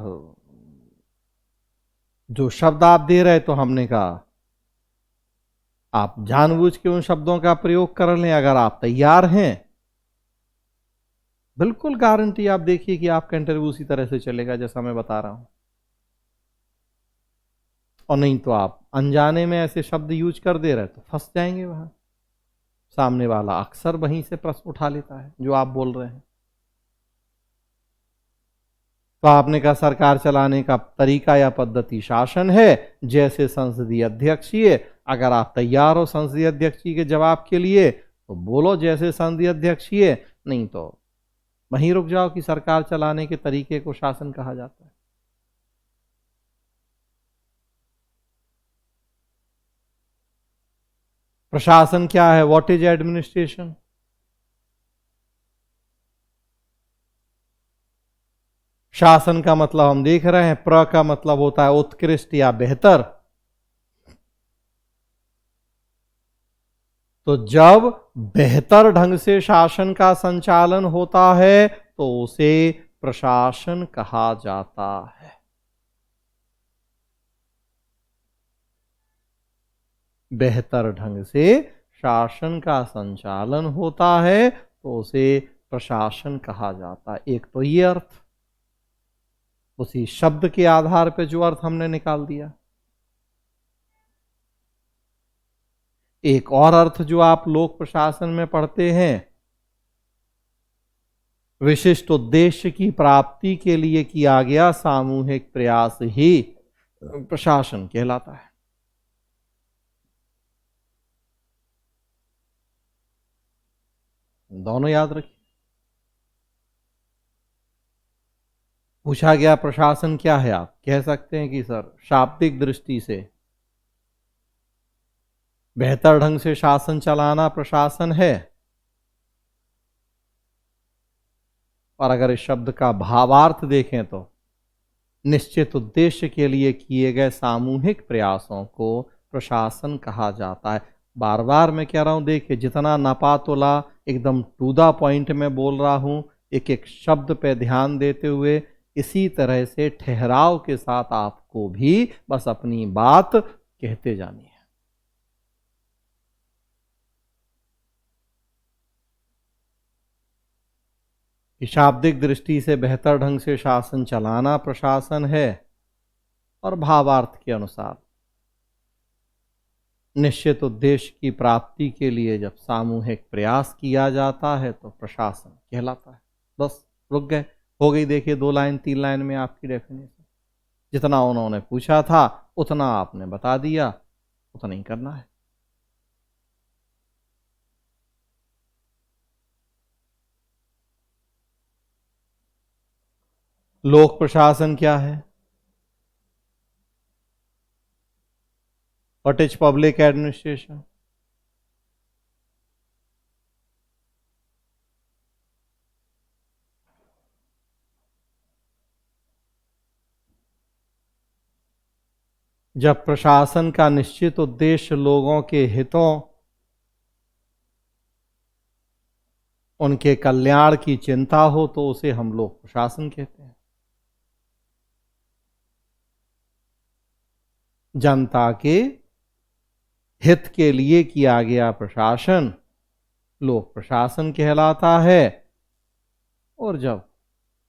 जो शब्द आप दे रहे, तो हमने कहा आप जानबूझ के उन शब्दों का प्रयोग कर लें। अगर आप तैयार हैं, बिल्कुल गारंटी, आप देखिए कि आपका इंटरव्यू उसी तरह से चलेगा जैसा मैं बता रहा हूं। और नहीं तो आप अनजाने में ऐसे शब्द यूज कर दे रहे तो फंस जाएंगे वहां। सामने वाला अक्सर वहीं से प्रश्न उठा लेता है जो आप बोल रहे हैं। तो आपने कहा सरकार चलाने का तरीका या पद्धति शासन है, जैसे संसदीय अध्यक्षीय। अगर आप तैयार हो संसदीय अध्यक्षीय के जवाब के लिए तो बोलो जैसे संसदीय अध्यक्षीय, नहीं तो वहीं रुक जाओ कि सरकार चलाने के तरीके को शासन कहा जाता है। प्रशासन क्या है? What is administration? शासन का मतलब हम देख रहे हैं, प्र का मतलब होता है उत्कृष्ट या बेहतर। तो जब बेहतर ढंग से शासन का संचालन होता है तो उसे प्रशासन कहा जाता है। बेहतर ढंग से शासन का संचालन होता है तो उसे प्रशासन कहा जाता है। एक तो ये अर्थ, उसी शब्द के आधार पर जो अर्थ हमने निकाल दिया। एक और अर्थ जो आप लोक प्रशासन में पढ़ते हैं, विशिष्ट उद्देश्य की प्राप्ति के लिए किया गया सामूहिक प्रयास ही प्रशासन कहलाता है। दोनों याद रखिए। पूछा गया प्रशासन क्या है, आप कह सकते हैं कि सर शाब्दिक दृष्टि से बेहतर ढंग से शासन चलाना प्रशासन है। और अगर इस शब्द का भावार्थ देखें तो निश्चित उद्देश्य के लिए किए गए सामूहिक प्रयासों को प्रशासन कहा जाता है। बार बार मैं कह रहा हूं, देखिए जितना नपातुला एकदम टू द पॉइंट में बोल रहा हूं, एक एक शब्द पे ध्यान देते हुए, इसी तरह से ठहराव के साथ आपको भी बस अपनी बात कहते जानी है। कि शाब्दिक दृष्टि से बेहतर ढंग से शासन चलाना प्रशासन है, और भावार्थ के अनुसार निश्चित उद्देश्य की प्राप्ति के लिए जब सामूहिक प्रयास किया जाता है तो प्रशासन कहलाता है। बस रुक गए, हो गई। देखिए 2 लाइन 3 लाइन में आपकी डेफिनेशन। जितना उन्होंने पूछा था उतना आपने बता दिया, उतना ही करना है। लोक प्रशासन क्या है? What is public administration? जब प्रशासन का निश्चित उद्देश्य लोगों के हितों, उनके कल्याण की चिंता हो तो उसे हम लोग प्रशासन कहते हैं। जनता के हित के लिए किया गया प्रशासन लोक प्रशासन कहलाता है। और जब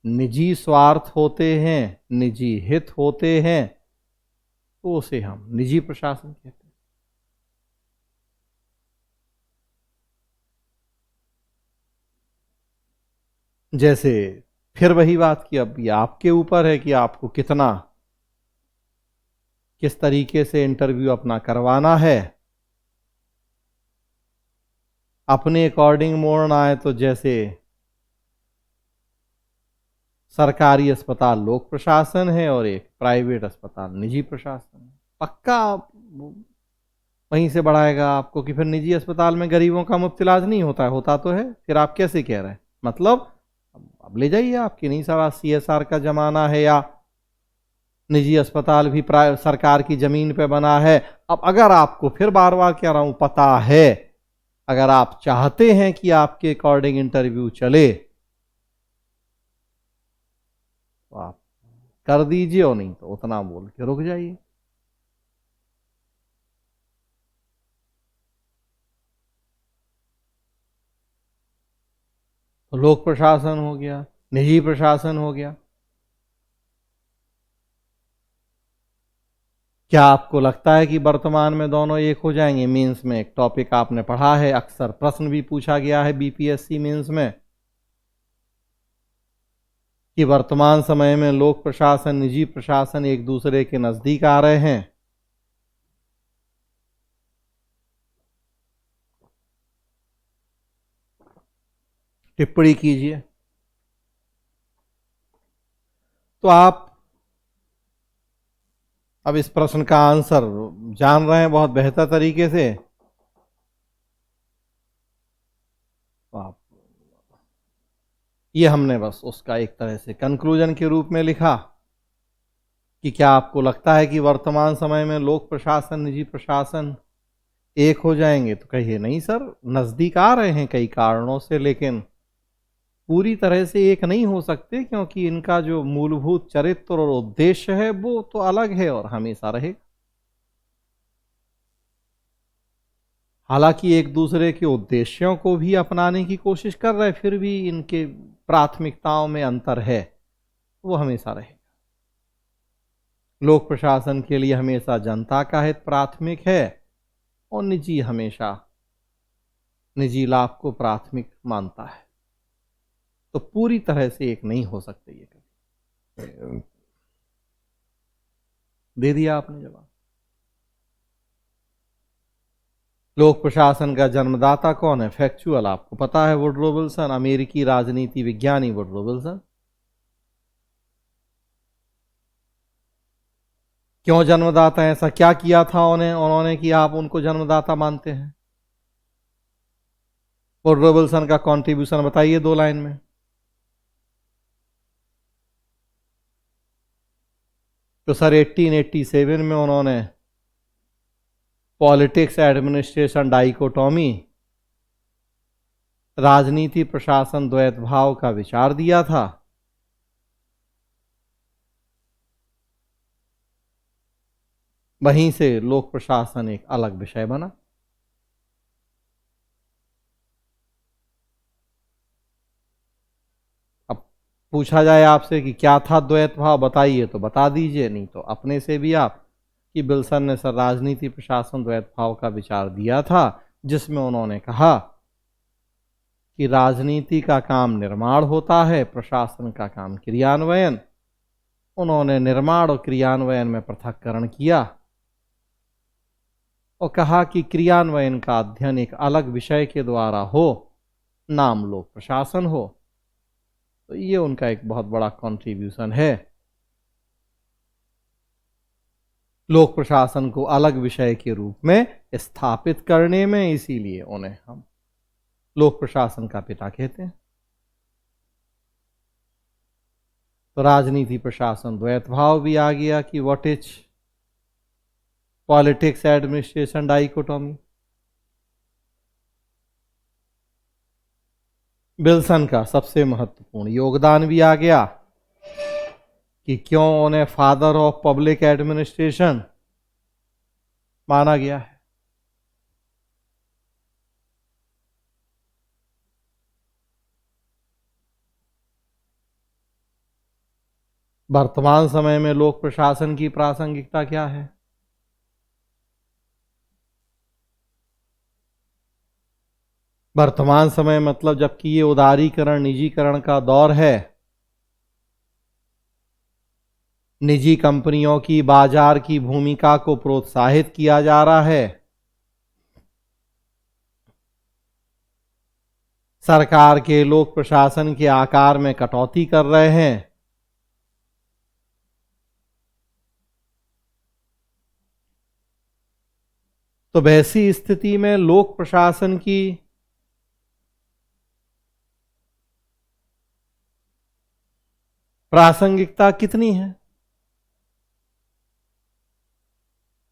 निजी स्वार्थ होते हैं, निजी हित होते हैं, तो उसे हम निजी प्रशासन कहते हैं। जैसे फिर वही बात कि अब ये आपके ऊपर है कि आपको किस तरीके से इंटरव्यू अपना करवाना है। अपने अकॉर्डिंग मोड़ना है तो जैसे सरकारी अस्पताल लोक प्रशासन है और एक प्राइवेट अस्पताल निजी प्रशासन है। पक्का वहीं से बढ़ाएगा आपको कि फिर निजी अस्पताल में गरीबों का मुफ्त इलाज नहीं होता है। होता तो है, फिर आप कैसे कह रहे हैं? मतलब अब ले जाइए, आपकी नहीं सारा CSR का जमाना है या निजी अस्पताल भी सरकार की जमीन पे बना है। अब अगर आपको, फिर बार बार कह रहा हूं, पता है, अगर आप चाहते हैं कि आपके अकॉर्डिंग इंटरव्यू चले तो आप कर दीजिए, और नहीं तो उतना बोल के रुक जाइए। तो लोक प्रशासन हो गया, निजी प्रशासन हो गया। क्या आपको लगता है कि वर्तमान में दोनों एक हो जाएंगे? मींस में एक टॉपिक आपने पढ़ा है, अक्सर प्रश्न भी पूछा गया है BPSC मींस में, कि वर्तमान समय में लोक प्रशासन निजी प्रशासन एक दूसरे के नजदीक आ रहे हैं। टिप्पणी कीजिए। तो आप अब इस प्रश्न का आंसर जान रहे हैं बहुत बेहतर तरीके से। तो आप, ये हमने बस उसका एक तरह से कंक्लूजन के रूप में लिखा कि क्या आपको लगता है कि वर्तमान समय में लोक प्रशासन निजी प्रशासन एक हो जाएंगे? तो कहिए नहीं सर, नजदीक आ रहे हैं कई कारणों से, लेकिन पूरी तरह से एक नहीं हो सकते, क्योंकि इनका जो मूलभूत चरित्र और उद्देश्य है वो तो अलग है और हमेशा रहेगा। हालांकि एक दूसरे के उद्देश्यों को भी अपनाने की कोशिश कर रहे, फिर भी इनके प्राथमिकताओं में अंतर है, वो हमेशा रहेगा। लोक प्रशासन के लिए हमेशा जनता का हित प्राथमिक है और निजी हमेशा निजी लाभ को प्राथमिक मानता है। तो पूरी तरह से एक नहीं हो सकते ये कभी। दे दिया आपने जवाब। लोक प्रशासन का जन्मदाता कौन है? फैक्चुअल आपको पता है, वुडरो विल्सन, अमेरिकी राजनीति विज्ञानी वुडरो विल्सन। क्यों जन्मदाता है? ऐसा क्या किया था उन्होंने कि आप उनको जन्मदाता मानते हैं? वुडरो विल्सन का कॉन्ट्रीब्यूशन बताइए 2 लाइन में। तो सर 1887 में उन्होंने पॉलिटिक्स एडमिनिस्ट्रेशन डाइकोटॉमी, राजनीति प्रशासन द्वैत भाव का विचार दिया था। वहीं से लोक प्रशासन एक अलग विषय बना। अब पूछा जाए आपसे कि क्या था द्वैत भाव, बताइए तो बता दीजिए, नहीं तो अपने से भी आप, कि विल्सन ने सर राजनीति प्रशासन द्वैत भाव का विचार दिया था, जिसमें उन्होंने कहा कि राजनीति का काम निर्माण होता है, प्रशासन का काम क्रियान्वयन। उन्होंने निर्माण और क्रियान्वयन में पृथक्करण किया और कहा कि क्रियान्वयन का अध्ययन एक अलग विषय के द्वारा हो, नाम लोक प्रशासन हो। तो ये उनका एक बहुत बड़ा कंट्रीब्यूशन है, लोक प्रशासन को अलग विषय के रूप में स्थापित करने में। इसीलिए उन्हें हम लोक प्रशासन का पिता कहते हैं। तो राजनीति प्रशासन द्वैत भाव भी आ गया कि what is politics administration dichotomy. Wilson का सबसे महत्वपूर्ण योगदान भी आ गया कि क्यों उन्हें फादर ऑफ पब्लिक एडमिनिस्ट्रेशन माना गया है। वर्तमान समय में लोक प्रशासन की प्रासंगिकता क्या है? वर्तमान समय मतलब जबकि ये उदारीकरण निजीकरण का दौर है, निजी कंपनियों की बाजार की भूमिका को प्रोत्साहित किया जा रहा है, सरकार के लोक प्रशासन के आकार में कटौती कर रहे हैं, तो वैसी स्थिति में लोक प्रशासन की प्रासंगिकता कितनी है?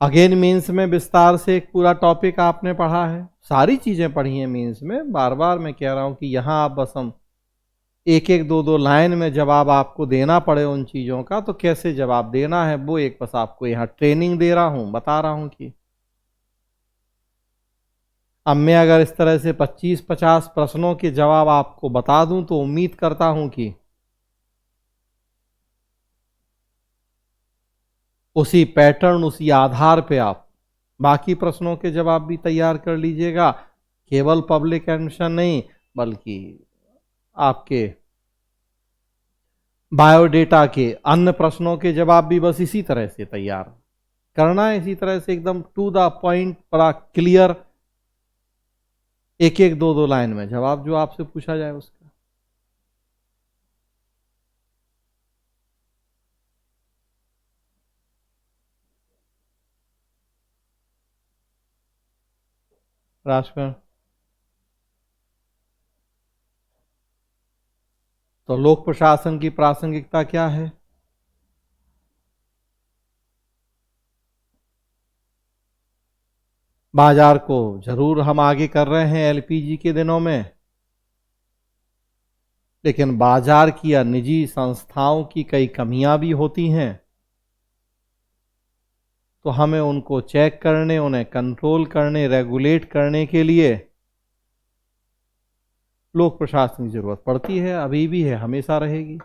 अगेन मीन्स में विस्तार से एक पूरा टॉपिक आपने पढ़ा है, सारी चीजें पढ़ी हैं मीन्स में। बार बार मैं कह रहा हूं कि यहां आप बस हम एक एक दो दो लाइन में जवाब आपको देना पड़े उन चीजों का, तो कैसे जवाब देना है वो एक बस आपको यहां ट्रेनिंग दे रहा हूं, बता रहा हूं कि अब मैं अगर इस तरह से 25-50 प्रश्नों के जवाब आपको बता दूं तो उम्मीद करता हूं कि उसी पैटर्न, उसी आधार पे आप बाकी प्रश्नों के जवाब भी तैयार कर लीजिएगा। केवल पब्लिक एडमिशन नहीं, बल्कि आपके बायोडेटा के अन्य प्रश्नों के जवाब भी बस इसी तरह से तैयार करना है, इसी तरह से एकदम टू द पॉइंट, बड़ा क्लियर, एक एक दो दो लाइन में जवाब जो आपसे पूछा जाए उसका। राजकरण, तो लोक प्रशासन की प्रासंगिकता क्या है? बाजार को जरूर हम आगे कर रहे हैं एलपीजी के दिनों में, लेकिन बाजार की या निजी संस्थाओं की कई कमियां भी होती हैं, तो हमें उनको चेक करने, उन्हें कंट्रोल करने, रेगुलेट करने के लिए लोक प्रशासन की जरूरत पड़ती है, अभी भी है, हमेशा रहेगी।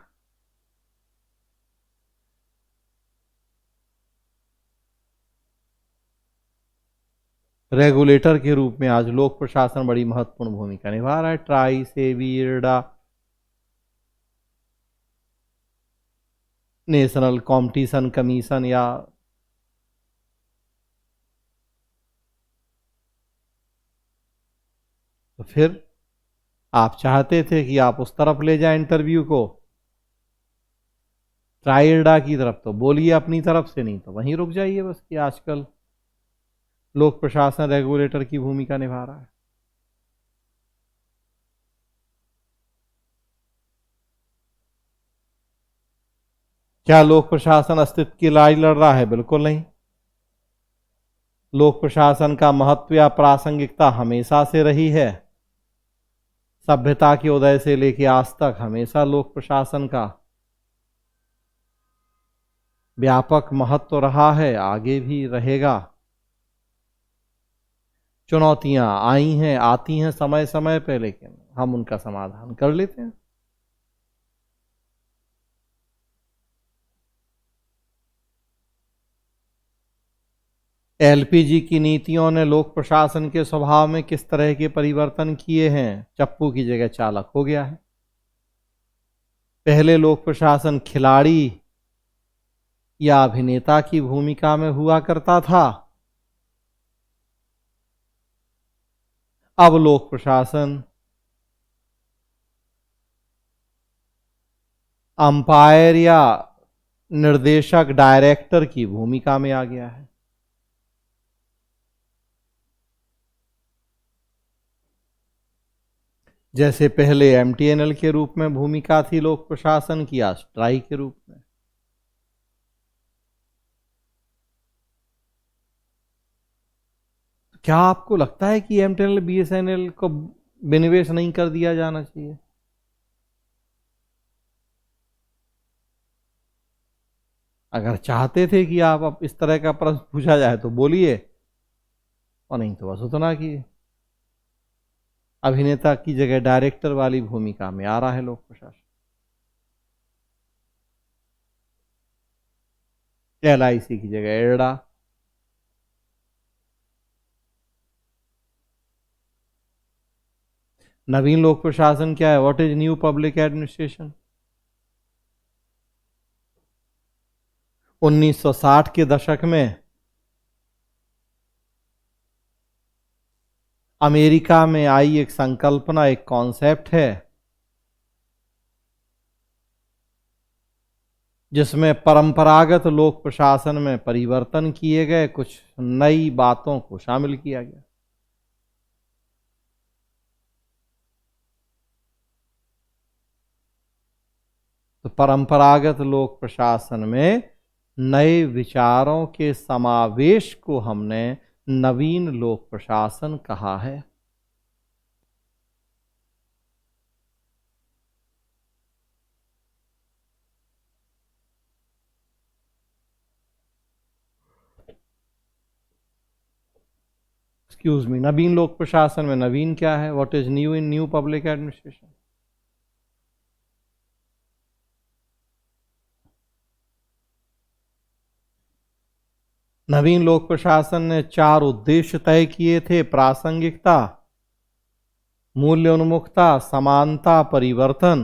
रेगुलेटर के रूप में आज लोक प्रशासन बड़ी महत्वपूर्ण भूमिका निभा रहा है। Try, SEBI, IRDA, national competition commission, या तो फिर आप चाहते थे कि आप उस तरफ ले जाए इंटरव्यू को, ट्राई इरडा की तरफ, तो बोलिए अपनी तरफ से, नहीं तो वहीं रुक जाइए बस कि आजकल लोक प्रशासन रेगुलेटर की भूमिका निभा रहा है। क्या लोक प्रशासन अस्तित्व की लड़ाई लड़ रहा है? बिल्कुल नहीं। लोक प्रशासन का महत्व या प्रासंगिकता हमेशा से रही है, सभ्यता के उदय से लेकर आज तक हमेशा लोक प्रशासन का व्यापक महत्व रहा है, आगे भी रहेगा। चुनौतियां आई हैं, आती हैं समय समय पे, लेकिन हम उनका समाधान कर लेते हैं। एलपीजी की नीतियों ने लोक प्रशासन के स्वभाव में किस तरह के परिवर्तन किए हैं? चप्पू की जगह चालक हो गया है। पहले लोक प्रशासन खिलाड़ी या अभिनेता की भूमिका में हुआ करता था, अब लोक प्रशासन अंपायर या निर्देशक, डायरेक्टर की भूमिका में आ गया है। जैसे पहले एमटीएनएल के रूप में भूमिका थी लोक प्रशासन की, आज ट्राई के रूप में। क्या आपको लगता है कि एमटीएनएल बीएसएनएल को विनिवेश नहीं कर दिया जाना चाहिए? अगर चाहते थे कि आप अब इस तरह का प्रश्न पूछा जाए तो बोलिए, और नहीं तो बस उतना कीजिए। अभिनेता की जगह डायरेक्टर वाली भूमिका में आ रहा है लोक प्रशासन। एलआईसी की जगह एडा। नवीन लोक प्रशासन क्या है? What is new public administration? 1960 के दशक में अमेरिका में आई एक संकल्पना, एक कॉन्सेप्ट है, जिसमें परंपरागत लोक प्रशासन में परिवर्तन किए गए, कुछ नई बातों को शामिल किया गया। तो परंपरागत लोक प्रशासन में नए विचारों के समावेश को हमने नवीन लोक प्रशासन कहा है। एक्सक्यूज मी, नवीन लोक प्रशासन में नवीन क्या है? What is new in new public administration? नवीन लोक प्रशासन ने 4 उद्देश्य तय किए थे: प्रासंगिकता, मूल्य उन्मुखता, समानता, परिवर्तन।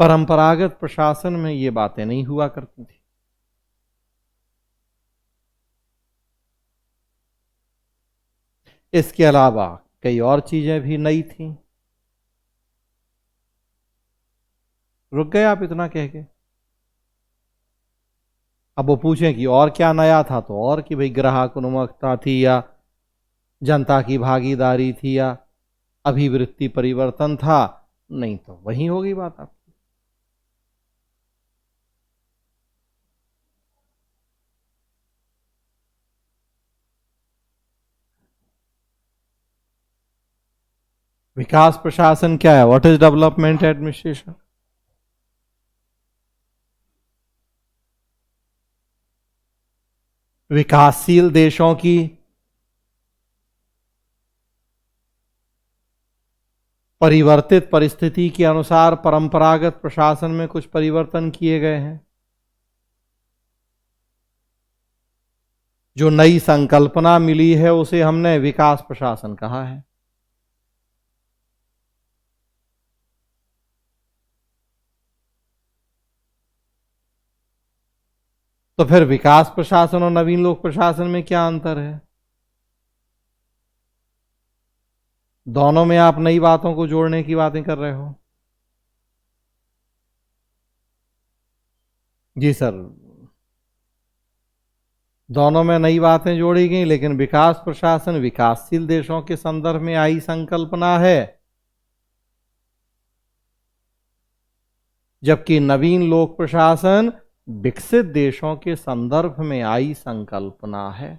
परंपरागत प्रशासन में ये बातें नहीं हुआ करती थी। इसके अलावा कई और चीजें भी नई थी। रुक गए आप इतना कह के? अब वो पूछें कि और क्या नया था, तो और कि भाई ग्राहक उन्मुखता थी, या जनता की भागीदारी थी, या अभिवृत्ति परिवर्तन था, नहीं तो वही होगी बात आपकी। विकास प्रशासन क्या है? What is development administration? विकासशील देशों की परिवर्तित परिस्थिति के अनुसार परंपरागत प्रशासन में कुछ परिवर्तन किए गए हैं। जो नई संकल्पना मिली है उसे हमने विकास प्रशासन कहा है। तो फिर विकास प्रशासन और नवीन लोक प्रशासन में क्या अंतर है? दोनों में आप नई बातों को जोड़ने की बातें कर रहे हो। जी सर, दोनों में नई बातें जोड़ी गई, लेकिन विकास प्रशासन विकासशील देशों के संदर्भ में आई संकल्पना है, जबकि नवीन लोक प्रशासन विकसित देशों के संदर्भ में आई संकल्पना है।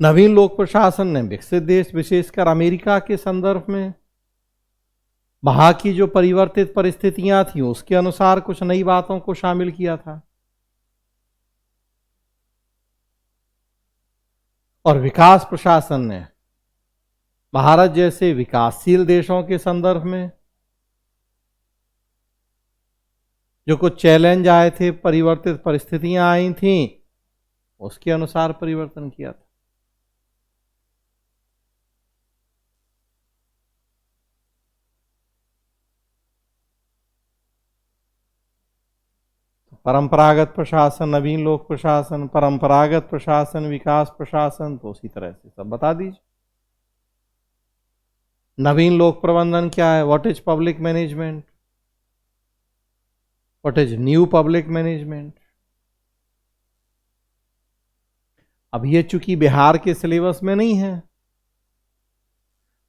नवीन लोक प्रशासन ने विकसित देश, विशेषकर अमेरिका के संदर्भ में वहां की जो परिवर्तित परिस्थितियां थी उसके अनुसार कुछ नई बातों को शामिल किया था। और विकास प्रशासन ने भारत जैसे विकासशील देशों के संदर्भ में जो कुछ चैलेंज आए थे, परिवर्तित परिस्थितियां आई थी, उसके अनुसार परिवर्तन किया था। परंपरागत प्रशासन, नवीन लोक प्रशासन, परंपरागत प्रशासन, विकास प्रशासन, तो उसी तरह से सब बता दीजिए। नवीन लोक प्रबंधन क्या है? What is public management? What is new public management? अब ये चूंकि बिहार के सिलेबस में नहीं है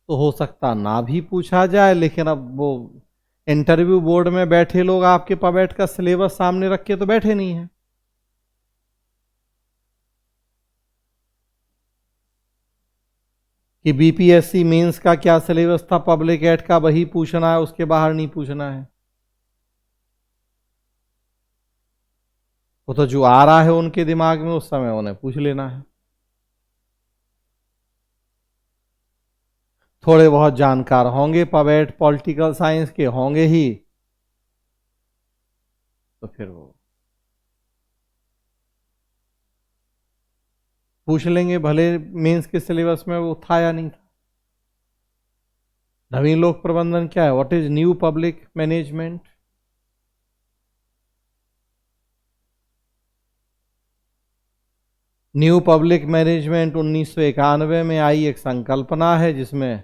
तो हो सकता ना भी पूछा जाए, लेकिन अब वो इंटरव्यू बोर्ड में बैठे लोग आपके पबेट का सिलेबस सामने रख के तो बैठे नहीं है। कि बीपीएससी मेंस का क्या सिलेबस था, पब्लिक एड का वही पूछना है, उसके बाहर नहीं पूछना है। वो तो जो आ रहा है उनके दिमाग में उस समय उन्हें पूछ लेना है। थोड़े बहुत जानकार होंगे, पबेट पॉलिटिकल साइंस के होंगे ही, तो फिर वो पूछ लेंगे, भले मेंस के सिलेबस में वो था या नहीं था। नवीन लोक प्रबंधन क्या है? What is new public management? New public management 1991 में आई एक संकल्पना है जिसमें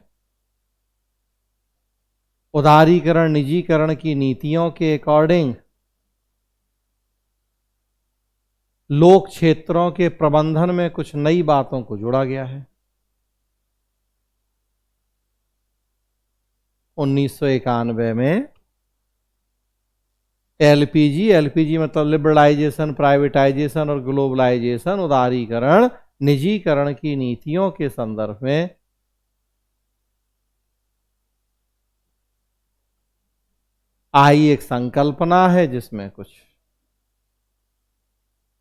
उदारीकरण, निजीकरण की नीतियों के अकॉर्डिंग लोक क्षेत्रों के प्रबंधन में कुछ नई बातों को जोड़ा गया है। 1991 में एलपीजी, एलपीजी मतलब लिबरलाइजेशन, प्राइवेटाइजेशन और ग्लोबलाइजेशन, उदारीकरण, निजीकरण की नीतियों के संदर्भ में आई एक संकल्पना है जिसमें कुछ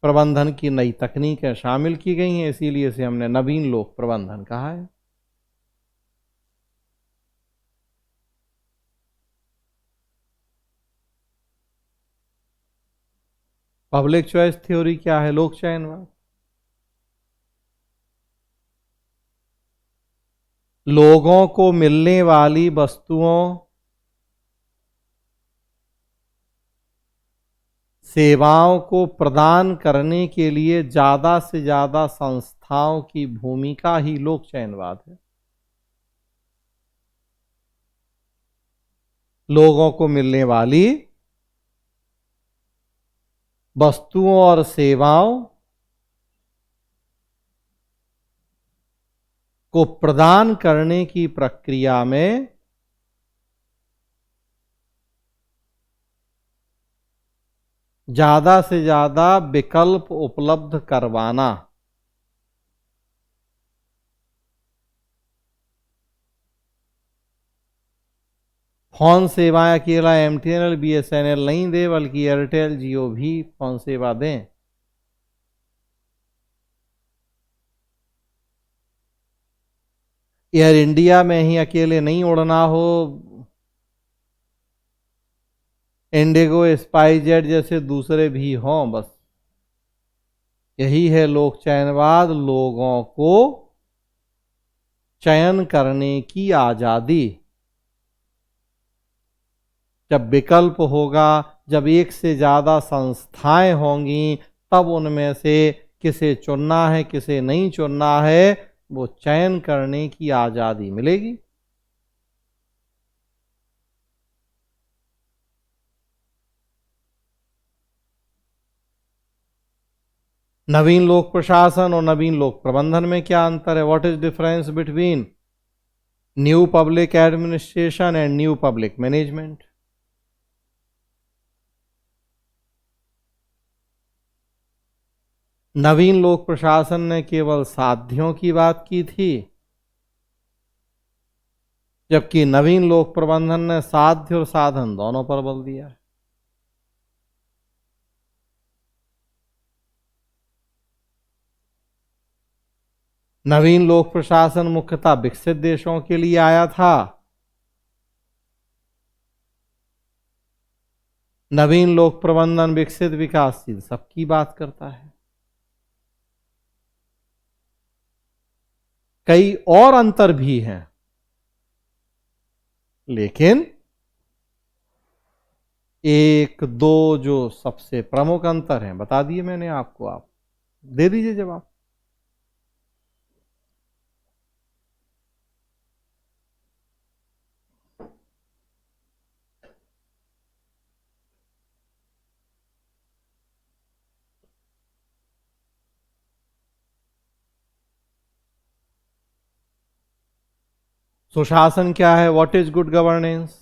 प्रबंधन की नई तकनीकें शामिल की गई हैं, इसीलिए इसे हमने नवीन लोक प्रबंधन कहा है। पब्लिक चॉइस थ्योरी क्या है? लोक चयनवाद। लोगों को मिलने वाली वस्तुओं, सेवाओं को प्रदान करने के लिए ज्यादा से ज्यादा संस्थाओं की भूमिका ही लोक चयनवाद है। लोगों को मिलने वाली वस्तुओं और सेवाओं को प्रदान करने की प्रक्रिया में ज्यादा से ज्यादा विकल्प उपलब्ध करवाना, फोन सेवाएं अकेला एमटीएनएल बीएसएनएल नहीं दे, बल्कि एयरटेल जियो भी फोन सेवा दें। एयर इंडिया में ही अकेले नहीं उड़ना हो, इंडिगो, स्पाइसजेट जैसे दूसरे भी हों। बस यही है लोक चयनवाद, लोगों को चयन करने की आजादी। जब विकल्प होगा, जब एक से ज्यादा संस्थाएं होंगी, तब उनमें से किसे चुनना है किसे नहीं चुनना है वो चयन करने की आजादी मिलेगी। नवीन लोक प्रशासन और नवीन लोक प्रबंधन में क्या अंतर है? What is difference between new public administration and new public management? नवीन लोक प्रशासन ने केवल साध्यों की बात की थी, जबकि नवीन लोक प्रबंधन ने साध्य और साधन दोनों पर बल दिया है। नवीन लोक प्रशासन मुख्यतः विकसित देशों के लिए आया था। नवीन लोक प्रबंधन विकसित विकासशील सबकी बात करता है। कई और अंतर भी हैं, लेकिन एक दो जो सबसे प्रमुख अंतर हैं बता दिए मैंने आपको, आप दे दीजिए जवाब। सुशासन क्या है? What is good governance?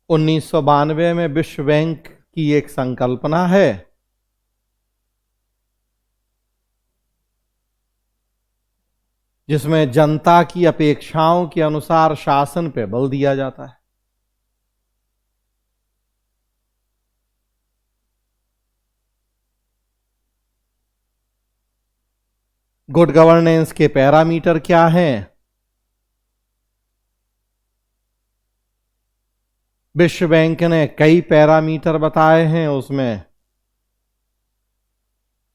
उन्नीस सौ 92 में विश्व बैंक की एक संकल्पना है, जिसमें जनता की अपेक्षाओं के अनुसार शासन पे बल दिया जाता है। गुड गवर्नेंस के पैरामीटर क्या हैं? विश्व बैंक ने कई पैरामीटर बताए हैं, उसमें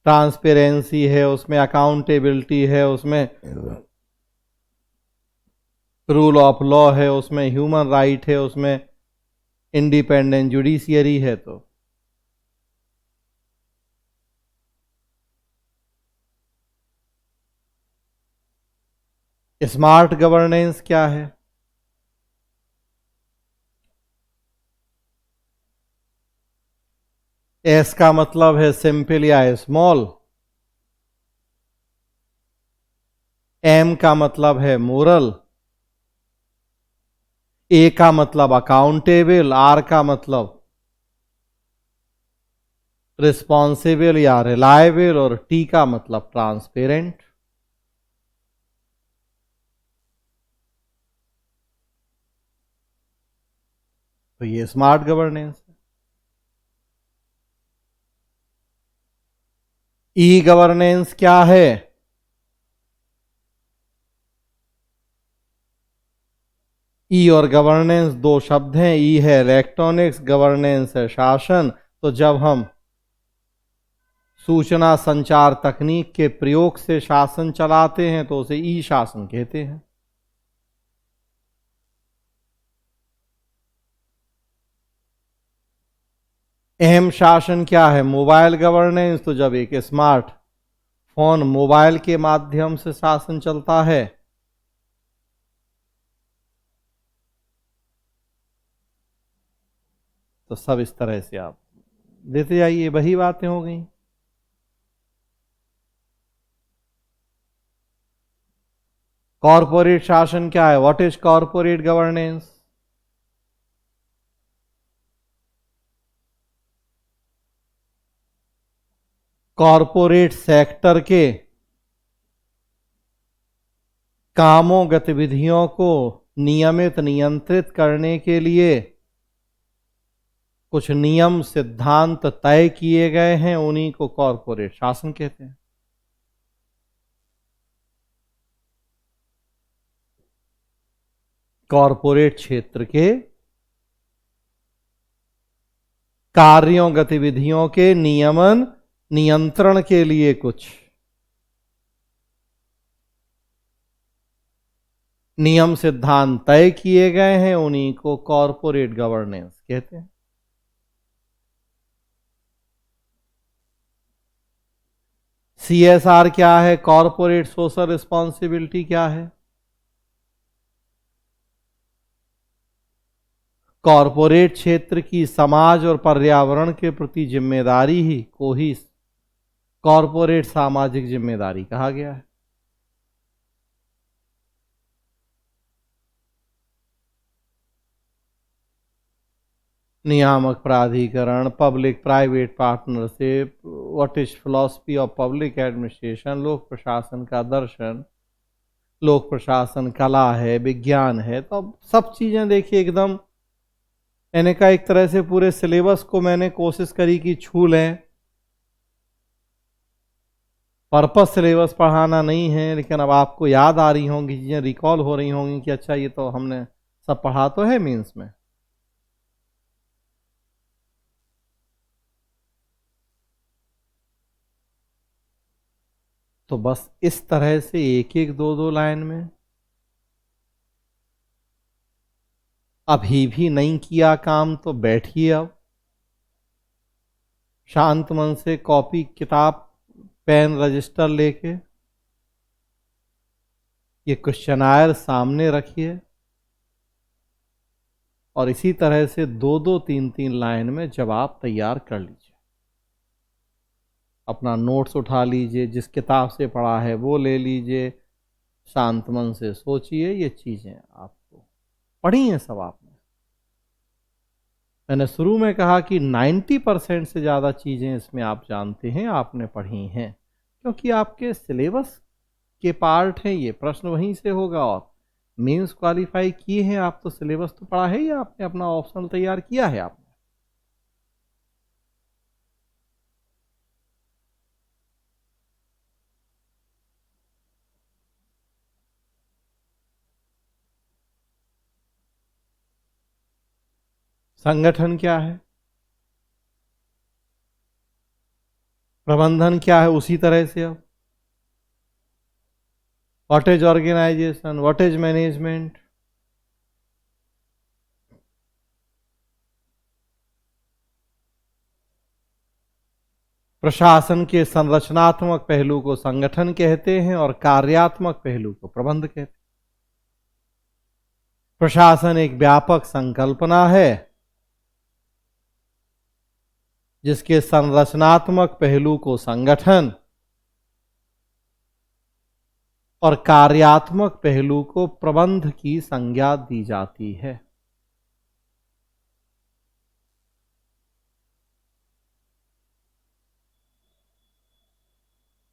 ट्रांसपेरेंसी है, उसमें अकाउंटेबिलिटी है, उसमें रूल ऑफ लॉ है, उसमें ह्यूमन राइट है, उसमें इंडिपेंडेंट जुडिशियरी है। तो स्मार्ट गवर्नेंस क्या है? एस का मतलब है सिंपल या स्मॉल, एम का मतलब है मोरल, ए का मतलब अकाउंटेबल, आर का मतलब रिस्पॉन्सिबल या रिलायबल, और टी का मतलब ट्रांसपेरेंट। तो ये स्मार्ट गवर्नेंस है। ई गवर्नेंस क्या है? ई और गवर्नेंस दो शब्द हैं। ई है इलेक्ट्रॉनिक्स, गवर्नेंस है शासन। तो जब हम सूचना संचार तकनीक के प्रयोग से शासन चलाते हैं तो उसे ई शासन कहते हैं। अहम शासन क्या है? Mobile governance. तो जब एक स्मार्ट फोन मोबाइल के माध्यम से शासन चलता है, तो सब इस तरह से आप देते जाइए, वही बातें हो गई। कॉरपोरेट शासन क्या है? What is corporate governance? Corporate sector के कामों गतिविधियों को नियमित नियंत्रित करने के लिए कुछ नियम सिद्धांत तय किए गए हैं, उन्हीं को कॉरपोरेट शासन कहते हैं। कॉरपोरेट क्षेत्र के कार्यों गतिविधियों के नियमन नियंत्रण के लिए कुछ नियम सिद्धांत तय किए गए हैं, उन्हीं को कॉरपोरेट गवर्नेंस कहते हैं। सीएसआर क्या है? कॉरपोरेट सोशल रिस्पॉन्सिबिलिटी क्या है? कॉरपोरेट क्षेत्र की समाज और पर्यावरण के प्रति जिम्मेदारी ही को ही कॉरपोरेट सामाजिक जिम्मेदारी कहा गया है। नियामक प्राधिकरण, public private partnership, what is philosophy of public administration, लोक प्रशासन का दर्शन, लोक प्रशासन कला है, विज्ञान है। तो अब सब चीजें देखिए एकदम मैंने कहा एक तरह से पूरे सिलेबस को मैंने कोशिश करी कि छू लें। पर्पस सिलेबस पढ़ाना नहीं है, लेकिन अब आपको याद आ रही होंगी चीज़ें, रिकॉल हो रही होंगी कि अच्छा ये तो हमने सब पढ़ा तो है मीन्स में। तो बस इस तरह से एक एक दो दो लाइन में। अभी भी नहीं किया काम तो बैठिए, अब शांत मन से कॉपी किताब पेन रजिस्टर लेके ये क्वेश्चनायर सामने रखिए और इसी तरह से दो दो तीन तीन लाइन में जवाब तैयार कर लीजिए। अपना नोट्स उठा लीजिए, जिस किताब से पढ़ा है वो ले लीजिए, शांत मन से सोचिए। ये चीजें आपको पढ़ी हैं सब आपने। मैंने शुरू में कहा कि 90% से ज़्यादा चीज़ें इसमें आप जानते हैं, आपने पढ़ी हैं, क्योंकि आपके सिलेबस के पार्ट हैं ये। प्रश्न वहीं से होगा। और मेंस क्वालिफाई किए हैं आप तो सिलेबस तो पढ़ा है या आपने अपना ऑप्शनल तैयार किया है आपने। संगठन क्या है, प्रबंधन क्या है, उसी तरह से अब what is organisation, what is management. प्रशासन के संरचनात्मक पहलू को संगठन कहते हैं और कार्यात्मक पहलू को प्रबंध कहते हैं। प्रशासन एक व्यापक संकल्पना है जिसके संरचनात्मक पहलू को संगठन और कार्यात्मक पहलू को प्रबंध की संज्ञा दी जाती है।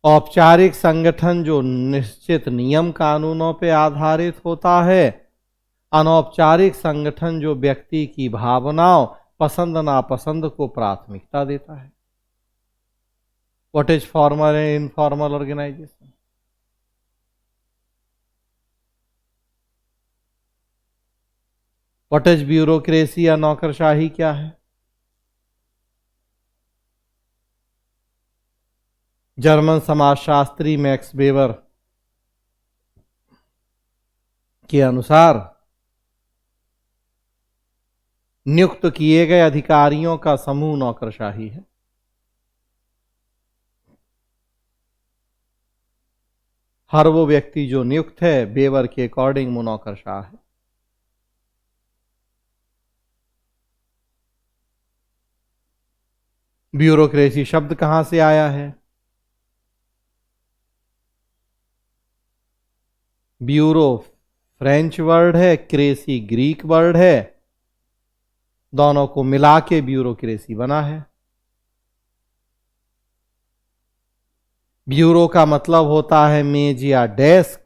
औपचारिक संगठन जो निश्चित नियम कानूनों पर आधारित होता है, अनौपचारिक संगठन जो व्यक्ति की भावनाओं, पसंद नापसंद को प्राथमिकता देता है। What is formal and informal organisation. What is bureaucracy या नौकरशाही क्या है। जर्मन समाजशास्त्री मैक्स वेबर के अनुसार नियुक्त किए गए अधिकारियों का समूह नौकरशाही है। हर वो व्यक्ति जो नियुक्त है वेबर के अकॉर्डिंग वो नौकरशाह है। ब्यूरोक्रेसी शब्द कहां से आया है। ब्यूरो फ्रेंच वर्ड है, क्रेसी ग्रीक वर्ड है, दोनों को मिला के ब्यूरोक्रेसी बना है। ब्यूरो का मतलब होता है मेज या डेस्क,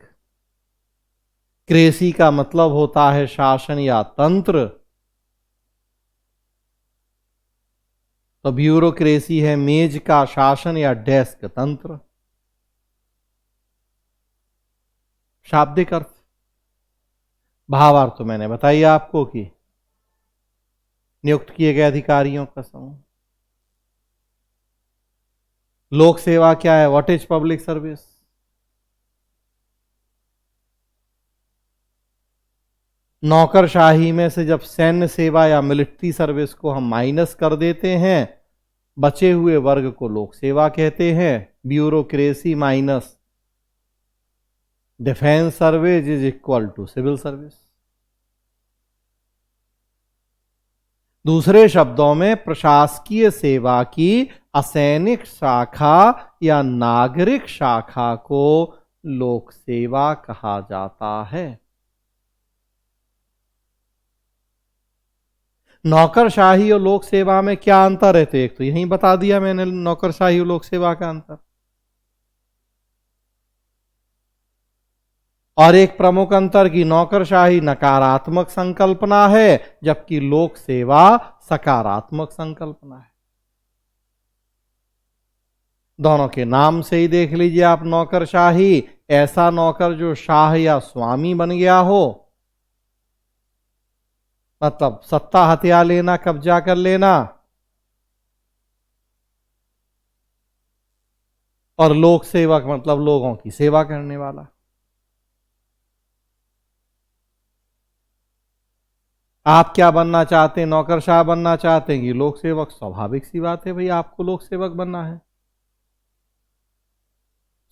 क्रेसी का मतलब होता है शासन या तंत्र। तो ब्यूरोक्रेसी है मेज का शासन या डेस्क तंत्र। शाब्दिक अर्थ, भावार्थ तो मैंने बताइए आपको कि नियुक्त किए गए अधिकारियों का समूह। लोक सेवा क्या है, व्हाट इज पब्लिक सर्विस। नौकरशाही में से जब सैन्य सेवा या मिलिट्री सर्विस को हम माइनस कर देते हैं, बचे हुए वर्ग को लोक सेवा कहते हैं। Bureaucracy minus defence service is equal to civil service. दूसरे शब्दों में प्रशासकीय सेवा की असैनिक शाखा या नागरिक शाखा को लोक सेवा कहा जाता है। नौकरशाही और लोक सेवा में क्या अंतर है, तो एक तो यही बता दिया मैंने, नौकरशाही और लोक सेवा का अंतर। और एक प्रमुख अंतर की नौकरशाही नकारात्मक संकल्पना है जबकि लोक सेवा सकारात्मक संकल्पना है। दोनों के नाम से ही देख लीजिए आप, नौकरशाही ऐसा नौकर जो शाह या स्वामी बन गया हो, मतलब सत्ता हथिया लेना, कब्जा कर लेना, और लोक सेवक मतलब लोगों की सेवा करने वाला। आप क्या बनना चाहते हैं? नौकरशाह बनना चाहते हैं कि लोक सेवक? स्वाभाविक सी बात है भाई, आपको लोक सेवक बनना है।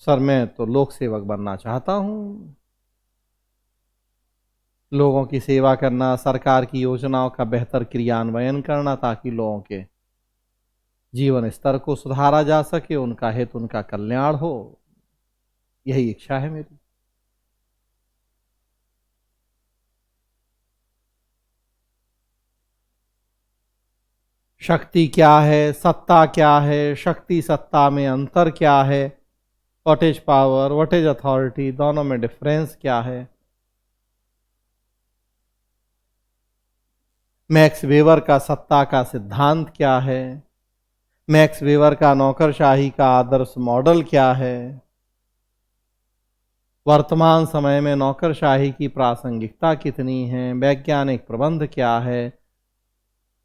सर मैं तो लोक सेवक बनना चाहता हूं, लोगों की सेवा करना, सरकार की योजनाओं का बेहतर क्रियान्वयन करना ताकि लोगों के जीवन स्तर को सुधारा जा सके, उनका हित, उनका कल्याण हो, यही इच्छा है मेरी। शक्ति क्या है, सत्ता क्या है, शक्ति सत्ता में अंतर क्या है, what is power, what is authority, दोनों में डिफरेंस क्या है। मैक्स वेबर का सत्ता का सिद्धांत क्या है, मैक्स वेबर का नौकरशाही का आदर्श मॉडल क्या है, वर्तमान समय में नौकरशाही की प्रासंगिकता कितनी है, वैज्ञानिक प्रबंध क्या है,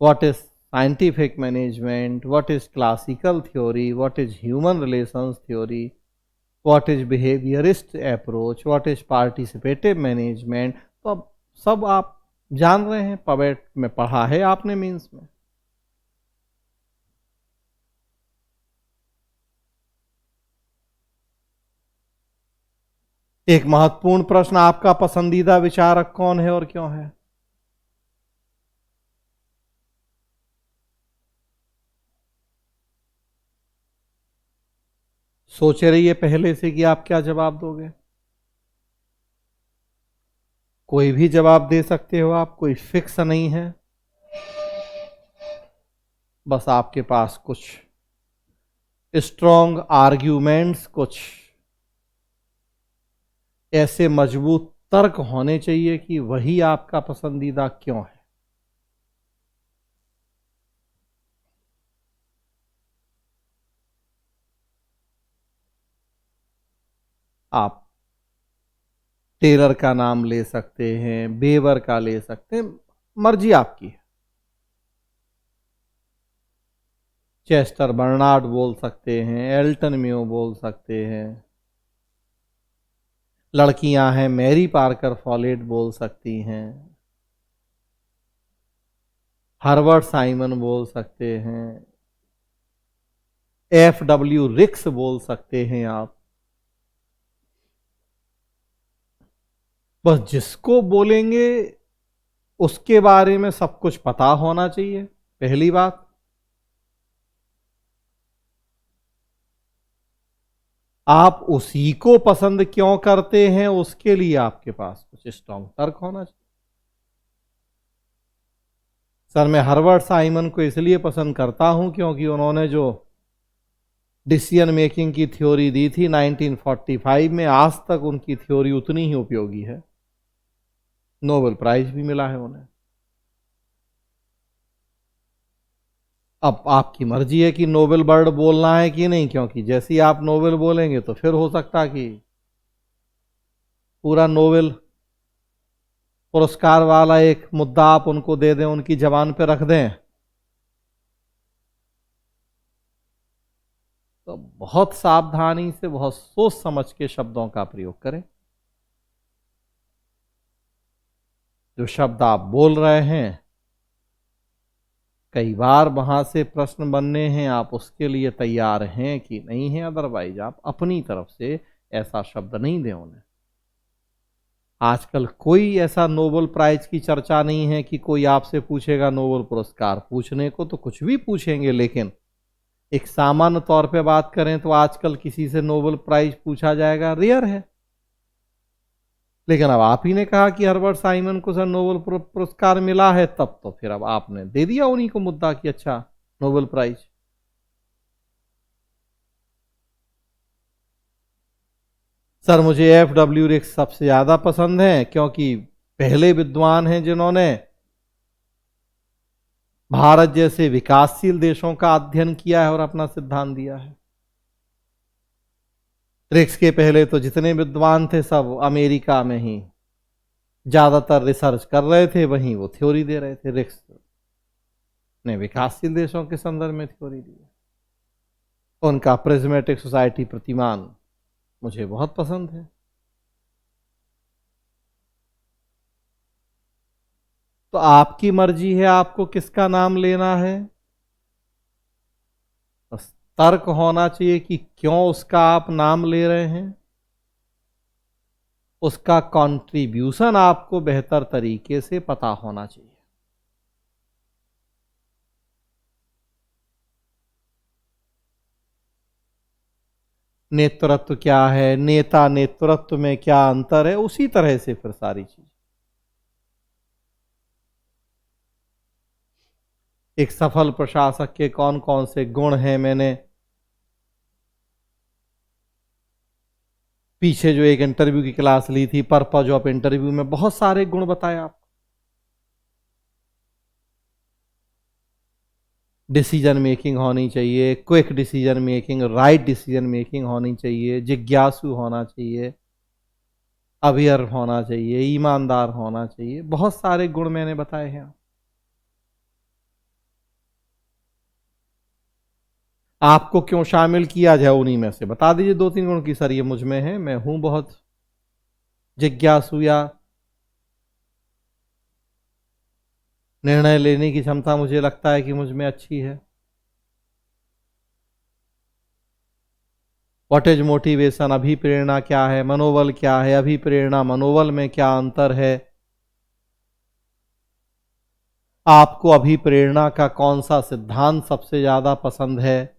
what is scientific management, what is classical theory, what is human relations theory, what is behaviourist approach, what is participative management. तो अब सब आप जान रहे हैं, पवेट में पढ़ा है आपने, मीन्स में। एक महत्वपूर्ण प्रश्न, आपका पसंदीदा विचारक कौन है और क्यों है? सोचे रहिए पहले से कि आप क्या जवाब दोगे। कोई भी जवाब दे सकते हो आप, कोई फिक्स नहीं है, बस आपके पास कुछ स्ट्रॉन्ग आर्ग्यूमेंट्स, कुछ ऐसे मजबूत तर्क होने चाहिए कि वही आपका पसंदीदा क्यों है। आप टेलर का नाम ले सकते हैं, बेवर का ले सकते हैं, मर्जी आपकी है। चेस्टर बर्नार्ड बोल सकते हैं, एल्टन म्यू बोल सकते हैं, लड़कियां हैं मैरी पार्कर फॉलेट बोल सकती हैं, हर्बर्ट साइमन बोल सकते हैं, एफ.डब्ल्यू. रिक्स बोल सकते हैं आप। बस जिसको बोलेंगे उसके बारे में सब कुछ पता होना चाहिए, पहली बात। आप उसी को पसंद क्यों करते हैं, उसके लिए आपके पास कुछ स्ट्रॉन्ग तर्क होना चाहिए। सर मैं हर्बर्ट साइमन को इसलिए पसंद करता हूं क्योंकि उन्होंने जो डिसीजन मेकिंग की थ्योरी दी थी 1945 में, आज तक उनकी थ्योरी उतनी ही उपयोगी है, नोबेल प्राइज भी मिला है उन्हें। अब आपकी मर्जी है कि नोबेल वर्ड बोलना है कि नहीं, क्योंकि जैसे ही आप नोबेल बोलेंगे तो फिर हो सकता कि पूरा नोबेल पुरस्कार वाला एक मुद्दा आप उनको दे दें, उनकी जबान पे रख दें। तो बहुत सावधानी से, बहुत सोच समझ के शब्दों का प्रयोग करें। जो शब्द आप बोल रहे हैं, कई बार वहां से प्रश्न बनने हैं, आप उसके लिए तैयार हैं कि नहीं हैं, अदरवाइज आप अपनी तरफ से ऐसा शब्द नहीं दें उन्हें। आजकल कोई ऐसा नोबेल प्राइज की चर्चा नहीं है कि कोई आपसे पूछेगा नोबेल पुरस्कार। पूछने को तो कुछ भी पूछेंगे, लेकिन एक सामान्य तौर पे बात करें तो आजकल किसी से नोबेल प्राइज पूछा जाएगा रेयर है। लेकिन अब आप ही ने कहा कि हर्बर्ट साइमन को सर नोबेल पुरस्कार मिला है, तब तो फिर अब आपने दे दिया उन्हीं को मुद्दा कि अच्छा नोबेल प्राइज। सर मुझे FW रिक्स सबसे ज़्यादा पसंद है क्योंकि पहले विद्वान हैं जिन्होंने भारत जैसे विकासशील देशों का अध्ययन किया है और अपना सिद्धांत दिया है। रिक्स के पहले तो जितने विद्वान थे सब अमेरिका में ही ज़्यादातर रिसर्च कर रहे थे, वहीं वो थ्योरी दे रहे थे। रिक्स ने विकासशील देशों के संदर्भ में थ्योरी दी। उनका प्रिज्मेटिक सोसाइटी प्रतिमान मुझे बहुत पसंद है। तो आपकी मर्जी है आपको किसका नाम लेना है। बस तर्क होना चाहिए कि क्यों उसका आप नाम ले रहे हैं, उसका कंट्रीब्यूशन आपको बेहतर तरीके से पता होना चाहिए। नेतृत्व क्या है, नेता नेतृत्व में क्या अंतर है, उसी तरह से फिर सारी चीज। एक सफल प्रशासक के कौन कौन से गुण हैं, मैंने पीछे जो एक इंटरव्यू की क्लास ली थी, पर्पज ऑफ इंटरव्यू में बहुत सारे गुण बताए आपको। डिसीजन मेकिंग होनी चाहिए, quick decision making, right decision making होनी चाहिए, जिज्ञासु होना चाहिए, अवेयर होना चाहिए, ईमानदार होना चाहिए, बहुत सारे गुण मैंने बताए हैं। आपको क्यों शामिल किया जाए उन्हीं में से बता दीजिए 2-3 गुण की सर ये मुझ में है, मैं हूं बहुत जिज्ञासु, या निर्णय लेने की क्षमता मुझे लगता है कि मुझ में अच्छी है। व्हाट इज मोटिवेशन, अभिप्रेरणा क्या है, मनोबल क्या है, अभिप्रेरणा मनोबल में क्या अंतर है। आपको अभिप्रेरणा का कौन सा सिद्धांत सबसे ज्यादा पसंद है।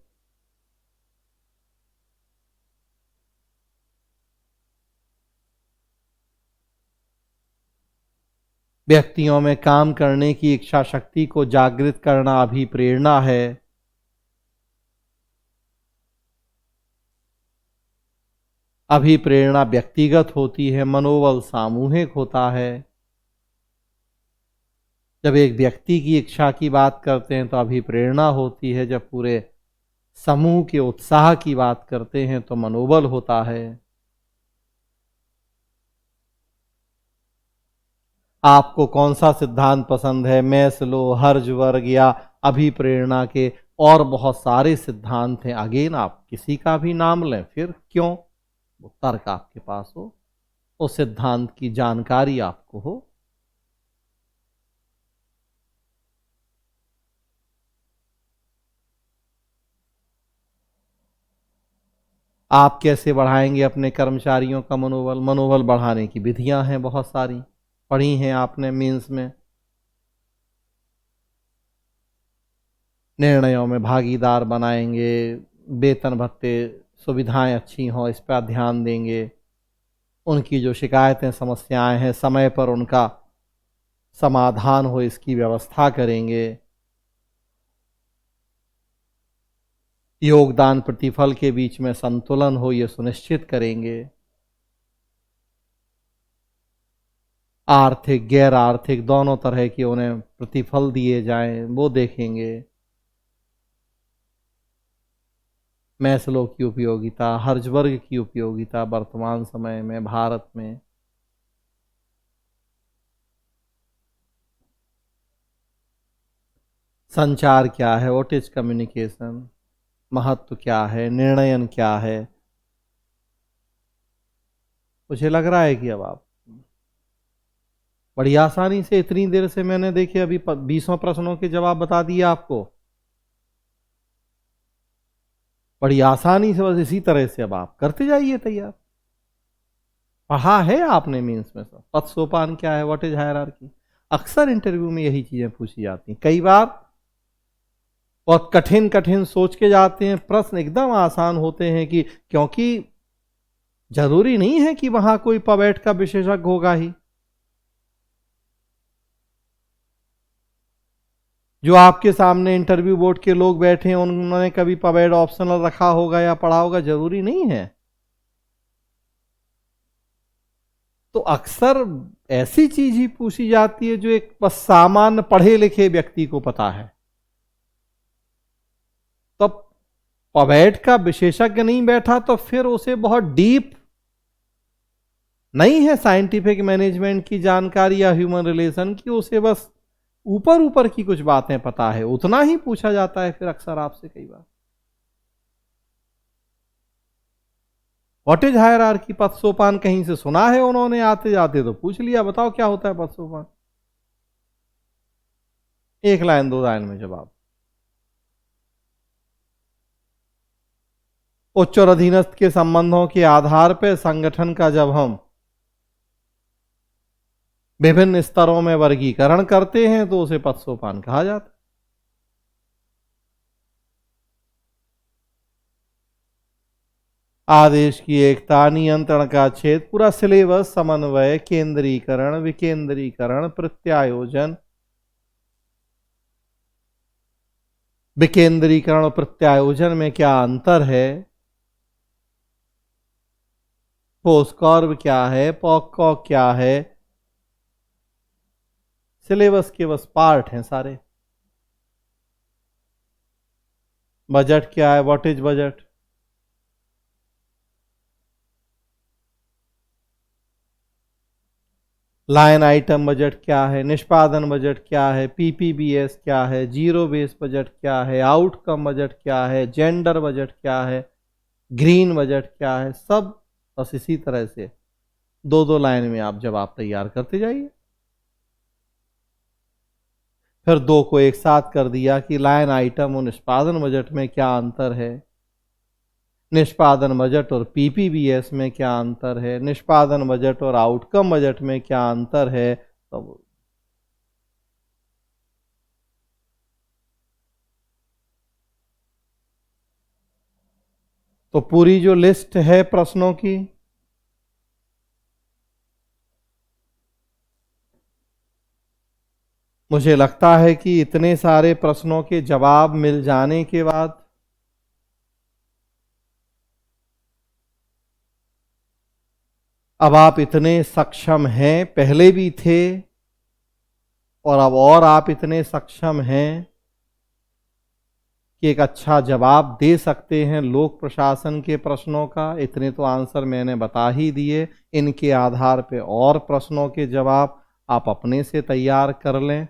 व्यक्तियों में काम करने की इच्छा शक्ति को जागृत करना अभिप्रेरणा है। अभिप्रेरणा व्यक्तिगत होती है, मनोबल सामूहिक होता है। जब एक व्यक्ति की इच्छा की बात करते हैं तो अभिप्रेरणा होती है, जब पूरे समूह के उत्साह की बात करते हैं तो मनोबल होता है। आपको कौन सा सिद्धांत पसंद है, मैस्लो, हर्ट्ज़बर्ग या अभिप्रेरणा के और बहुत सारे सिद्धांत हैं। अगेन आप किसी का भी नाम लें, फिर क्यों, वो तर्क आपके पास हो, उस सिद्धांत की जानकारी आपको हो। आप कैसे बढ़ाएंगे अपने कर्मचारियों का मनोबल। मनोबल बढ़ाने की विधियां हैं बहुत सारी, पढ़ी हैं आपने मेंस में। निर्णयों में भागीदार बनाएंगे, वेतन भत्ते सुविधाएं अच्छी हों इस पर ध्यान देंगे, उनकी जो शिकायतें समस्याएं हैं समय पर उनका समाधान हो इसकी व्यवस्था करेंगे। योगदान प्रतिफल के बीच में संतुलन हो ये सुनिश्चित करेंगे। आर्थिक गैर आर्थिक दोनों तरह के उन्हें प्रतिफल दिए जाएं वो देखेंगे। मैस्लो की उपयोगिता, हर्ट्ज़बर्ग की उपयोगिता वर्तमान समय में भारत में। संचार क्या है, व्हाट इज कम्युनिकेशन, महत्व क्या है, निर्णयन क्या है। मुझे लग रहा है कि अब आप बड़ी आसानी से, इतनी देर से मैंने देखे अभी 20 प्रश्नों के जवाब बता दिए आपको, बड़ी आसानी से। बस इसी तरह से अब आप करते जाइए तैयार। पढ़ा है आपने मीन्स में सब, पद सोपान क्या है, व्हाट इज हायरार्की। अक्सर इंटरव्यू में यही चीजें पूछी जाती हैं। कई बार बहुत कठिन कठिन सोच के जाते हैं, प्रश्न एकदम आसान होते हैं कि क्योंकि जरूरी नहीं है कि वहां कोई पवेट का विशेषज्ञ होगा ही। जो आपके सामने इंटरव्यू बोर्ड के लोग बैठे हैं उन्होंने कभी पवेट ऑप्शनल रखा होगा या पढ़ा होगा, जरूरी नहीं है। तो अक्सर ऐसी चीज ही पूछी जाती है जो एक बस सामान्य पढ़े लिखे व्यक्ति को पता है। तो पबैट का विशेषज्ञ नहीं बैठा तो फिर उसे बहुत डीप नहीं है साइंटिफिक मैनेजमेंट की जानकारी या ह्यूमन रिलेशन की, उसे बस ऊपर ऊपर की कुछ बातें पता है, उतना ही पूछा जाता है फिर अक्सर आपसे कई बार। व्हाट इज हायरार्की, पद सोपान कहीं से सुना है उन्होंने, आते जाते तो पूछ लिया बताओ क्या होता है पद सोपान, एक लाइन दो लाइन में जवाब। उच्च और अधीनस्थ के संबंधों के आधार पर संगठन का जब हम विभिन्न स्तरों में वर्गीकरण करते हैं तो उसे पद सोपान कहा जाता है। आदेश की एकता, नियंत्रण का क्षेत्र, पूरा सिलेबस, समन्वय, केंद्रीकरण, विकेंद्रीकरण, प्रत्यायोजन। विकेंद्रीकरण और प्रत्यायोजन में क्या अंतर है, पोस्कॉर्व क्या है, पॉककॉक क्या है, सिलेबस के बस पार्ट हैं सारे। बजट क्या है, what is budget, line item budget क्या है, निष्पादन बजट क्या है, पीपीबीएस क्या है, जीरो बेस बजट क्या है, आउटकम बजट क्या है, जेंडर बजट क्या है, ग्रीन बजट क्या है, सब बस इसी तरह से दो दो लाइन में आप जवाब तैयार करते जाइए। फिर दो को एक साथ कर दिया कि लाइन आइटम और निष्पादन बजट में क्या अंतर है, निष्पादन बजट और पीपीबीएस में क्या अंतर है, निष्पादन बजट और आउटकम बजट में क्या अंतर है। तो पूरी जो लिस्ट है प्रश्नों की, मुझे लगता है कि इतने सारे प्रश्नों के जवाब मिल जाने के बाद अब आप इतने सक्षम हैं, पहले भी थे और अब और आप इतने सक्षम हैं कि एक अच्छा जवाब दे सकते हैं लोक प्रशासन के प्रश्नों का। इतने तो आंसर मैंने बता ही दिए, इनके आधार पे और प्रश्नों के जवाब आप अपने से तैयार कर लें।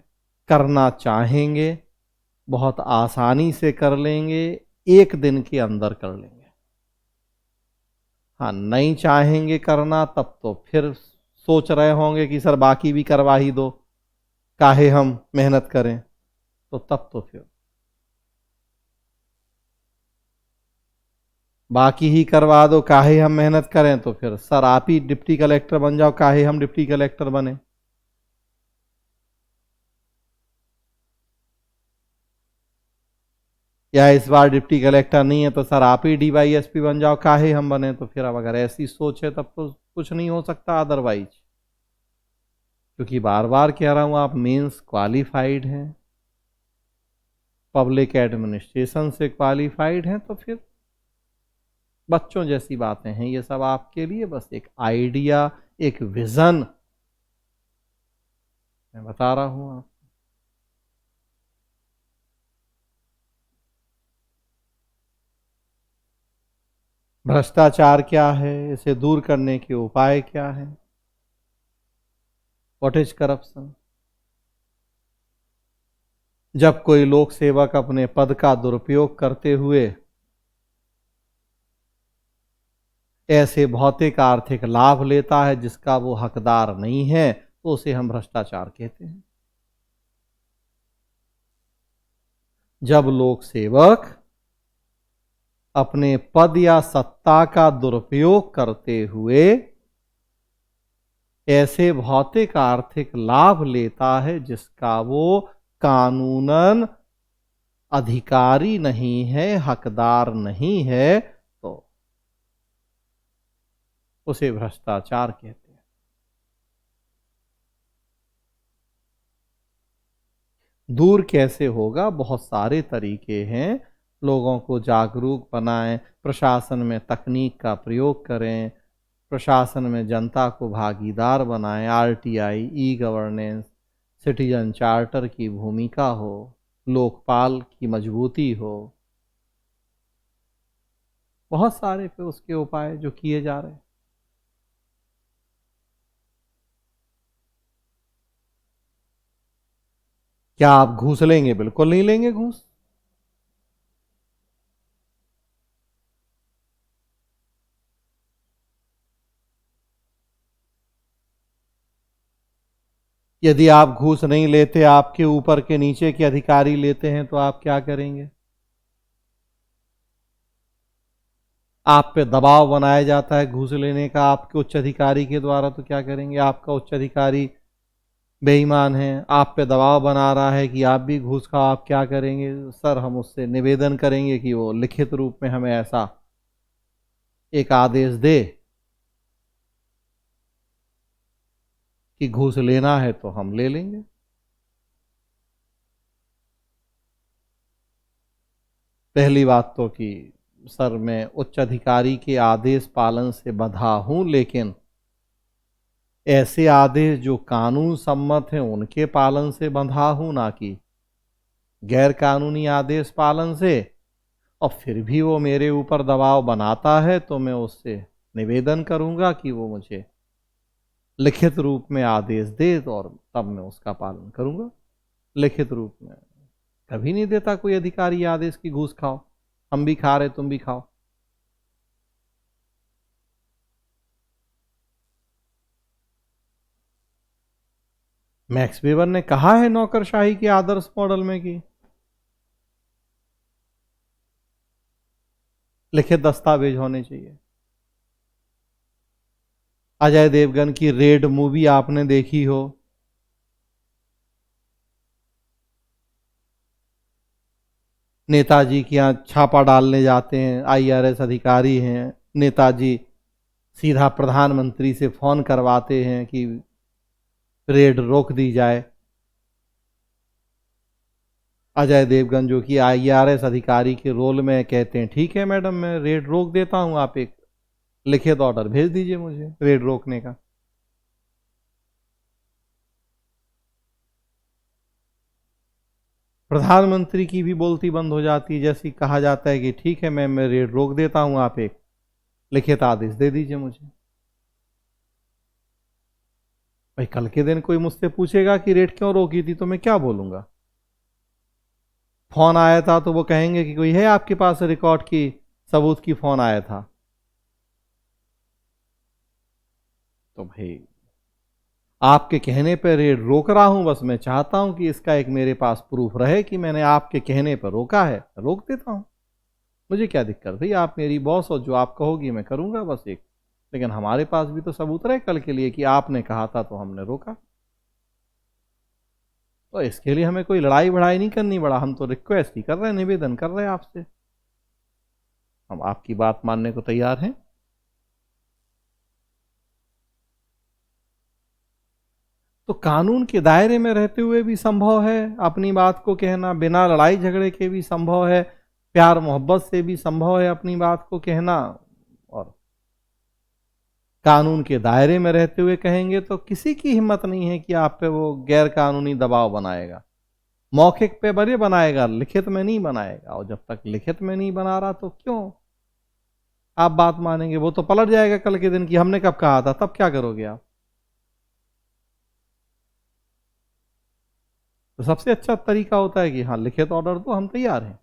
करना चाहेंगे बहुत आसानी से कर लेंगे, एक दिन के अंदर कर लेंगे। हाँ, नहीं चाहेंगे करना तब तो फिर सोच रहे होंगे कि सर बाकी भी करवा ही दो, काहे हम मेहनत करें, तो तब तो फिर बाकी ही करवा दो, काहे हम मेहनत करें, तो फिर सर आप ही डिप्टी कलेक्टर बन जाओ, काहे हम डिप्टी कलेक्टर बने। या इस बार डिप्टी कलेक्टर नहीं है तो सर आप ही डीवाईएसपी बन जाओ, काहे हम बने। तो फिर अब अगर ऐसी सोच है तब तो कुछ नहीं हो सकता अदरवाइज, क्योंकि बार बार कह रहा हूं आप मेंस क्वालिफाइड हैं, पब्लिक एडमिनिस्ट्रेशन से क्वालिफाइड हैं, तो फिर बच्चों जैसी बातें हैं ये सब आपके लिए, बस एक आइडिया, एक विजन मैं बता रहा हूं आप। भ्रष्टाचार क्या है, इसे दूर करने के उपाय क्या है, व्हाट इज करप्शन। जब कोई लोक सेवक अपने पद का दुरुपयोग करते हुए ऐसे भौतिक आर्थिक लाभ लेता है जिसका वो हकदार नहीं है, तो उसे हम भ्रष्टाचार कहते हैं। जब लोक सेवक अपने पद या सत्ता का दुरुपयोग करते हुए ऐसे भौतिक आर्थिक लाभ लेता है जिसका वो कानूनन अधिकारी नहीं है, हकदार नहीं है, तो उसे भ्रष्टाचार कहते हैं। दूर कैसे होगा, बहुत सारे तरीके हैं। लोगों को जागरूक बनाएं, प्रशासन में तकनीक का प्रयोग करें, प्रशासन में जनता को भागीदार बनाएं, RTI, e governance, citizen charter की भूमिका हो, लोकपाल की मजबूती हो, बहुत सारे पे उसके उपाय जो किए जा रहे हैं। क्या आप घूस लेंगे? बिल्कुल नहीं लेंगे घूस। यदि आप घूस नहीं लेते, आपके ऊपर के नीचे के अधिकारी लेते हैं, तो आप क्या करेंगे? आप पे दबाव बनाया जाता है घूस लेने का आपके उच्च अधिकारी के द्वारा, तो क्या करेंगे? आपका उच्च अधिकारी बेईमान है, आप पे दबाव बना रहा है कि आप भी घूस खाओ, आप क्या करेंगे? सर, हम उससे निवेदन करेंगे कि वो लिखित रूप में हमें ऐसा एक आदेश दे कि घूस लेना है तो हम ले लेंगे। पहली बात तो कि सर, मैं उच्च अधिकारी के आदेश पालन से बंधा हूं, लेकिन ऐसे आदेश जो कानून सम्मत हैं उनके पालन से बंधा हूं, ना कि गैर कानूनी आदेश पालन से। और फिर भी वो मेरे ऊपर दबाव बनाता है तो मैं उससे निवेदन करूंगा कि वो मुझे लिखित रूप में आदेश दे, और तब मैं उसका पालन करूंगा। लिखित रूप में कभी नहीं देता कोई अधिकारी आदेश की घूस खाओ, हम भी खा रहे तुम भी खाओ। मैक्स वेबर ने कहा है नौकरशाही के आदर्श मॉडल में कि लिखित दस्तावेज होने चाहिए। अजय देवगन की रेड मूवी आपने देखी हो, नेताजी के यहाँ छापा डालने जाते हैं, आईआरएस अधिकारी हैं, नेताजी सीधा प्रधानमंत्री से फोन करवाते हैं कि रेड रोक दी जाए। अजय देवगन जो कि आईआरएस अधिकारी के रोल में कहते हैं, ठीक है मैडम, मैं रेड रोक देता हूं, आप एक लिखित ऑर्डर भेज दीजिए मुझे रेड रोकने का। प्रधानमंत्री की भी बोलती बंद हो जाती है, जैसे कहा जाता है कि ठीक है मैं रेड रोक देता हूं, आप एक लिखित आदेश दे दीजिए मुझे। भाई, कल के दिन कोई मुझसे पूछेगा कि रेड क्यों रोकी थी, तो मैं क्या बोलूंगा? फोन आया था तो वो कहेंगे कि कोई है आपके पास रिकॉर्ड की सबूत की फोन आया था? तो भाई, आपके कहने पर रेड रोक रहा हूं, बस मैं चाहता हूं कि इसका एक मेरे पास प्रूफ रहे कि मैंने आपके कहने पर रोका है, रोक देता हूं। मुझे क्या दिक्कत भाई, आप मेरी बॉस हो, जो आप कहोगी मैं करूंगा, बस एक। लेकिन हमारे पास भी तो सबूत रहे कल के लिए कि आपने कहा था तो हमने रोका। तो इसके लिए हमें कोई लड़ाई बढ़ाई नहीं करनी पड़ा, हम तो रिक्वेस्ट ही कर रहे हैं, निवेदन कर रहे हैं आपसे, हम आपकी बात मानने को तैयार हैं। तो कानून के दायरे में रहते हुए भी संभव है अपनी बात को कहना, बिना लड़ाई झगड़े के भी संभव है, प्यार मोहब्बत से भी संभव है अपनी बात को कहना। और कानून के दायरे में रहते हुए कहेंगे तो किसी की हिम्मत नहीं है कि आप पे वो गैर कानूनी दबाव बनाएगा। मौखिक पे बड़े बनाएगा, लिखित में नहीं बनाएगा। और जब तक लिखित में नहीं बना रहा तो क्यों आप बात मानेंगे? वो तो पलट जाएगा कल के दिन कि हमने कब कहा था, तब क्या करोगे आप? तो सबसे अच्छा तरीका होता है कि हाँ, लिखित ऑर्डर दो, हम तैयार हैं।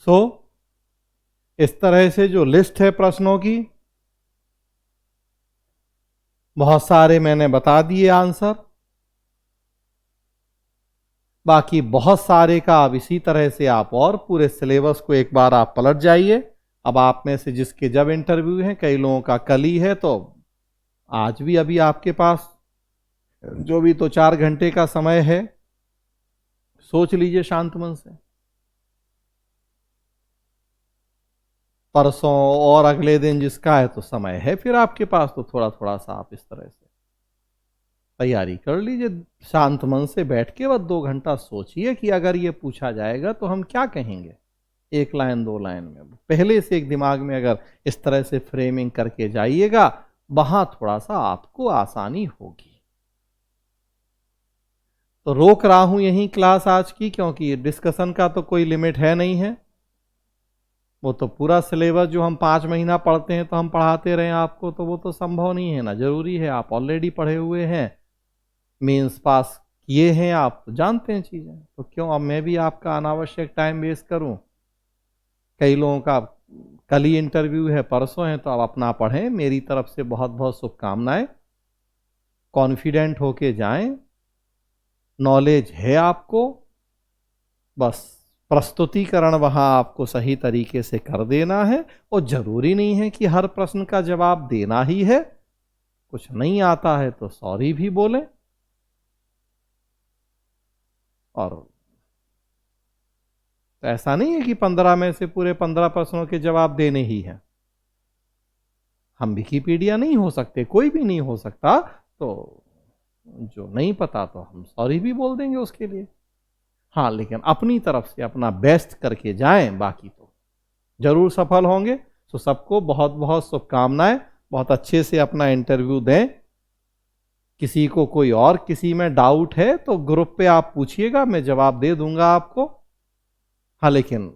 सो इस तरह से जो लिस्ट है प्रश्नों की, बहुत सारे मैंने बता दिए आंसर, बाकी बहुत सारे का अब इसी तरह से आप और पूरे सिलेबस को एक बार आप पलट जाइए। अब आप में से जिसके जब इंटरव्यू है, कई लोगों का कल ही है, तो आज भी अभी आपके पास जो भी तो 4 घंटे का समय है, सोच लीजिए शांत मन से। परसों और अगले दिन जिसका है तो समय है फिर आपके पास, तो थोड़ा थोड़ा सा आप इस तरह से तैयारी कर लीजिए। शांत मन से बैठ के बस 2 घंटा सोचिए कि अगर ये पूछा जाएगा तो हम क्या कहेंगे, 1 लाइन 2 लाइन में। पहले से एक दिमाग में अगर इस तरह से फ्रेमिंग करके जाइएगा, वहां थोड़ा सा आपको आसानी होगी। तो रोक रहा हूं यही क्लास आज की, क्योंकि डिस्कशन का तो कोई लिमिट है नहीं है। वो तो पूरा सिलेबस जो हम 5 महीना पढ़ते हैं तो हम पढ़ाते रहे आपको, तो वो तो संभव नहीं है ना। जरूरी है, आप ऑलरेडी पढ़े हुए हैं, मेंस पास किए हैं, आप तो जानते हैं चीजें, तो क्यों अब मैं भी आपका अनावश्यक टाइम वेस्ट करूं। कई लोगों का कल ही इंटरव्यू है, परसों है, तो आप अपना पढ़ें। मेरी तरफ से बहुत बहुत शुभकामनाएं। कॉन्फिडेंट होके जाएं, नॉलेज है आपको, बस प्रस्तुतिकरण वहां आपको सही तरीके से कर देना है। और जरूरी नहीं है कि हर प्रश्न का जवाब देना ही है। कुछ नहीं आता है तो सॉरी भी बोलें, और ऐसा नहीं है कि 15 में से पूरे 15 प्रश्नों के जवाब देने ही हैं। हम विकिपीडिया नहीं हो सकते, कोई भी नहीं हो सकता, तो जो नहीं पता तो हम सॉरी भी बोल देंगे उसके लिए। हाँ, लेकिन अपनी तरफ से अपना बेस्ट करके जाएं, बाकी तो जरूर सफल होंगे। तो सबको बहुत बहुत शुभकामनाएं। बहुत अच्छे से अपना इंटरव्यू दें। किसी को कोई और किसी में डाउट है तो ग्रुप पे आप पूछिएगा, मैं जवाब दे दूंगा आपको। हाँ, लेकिन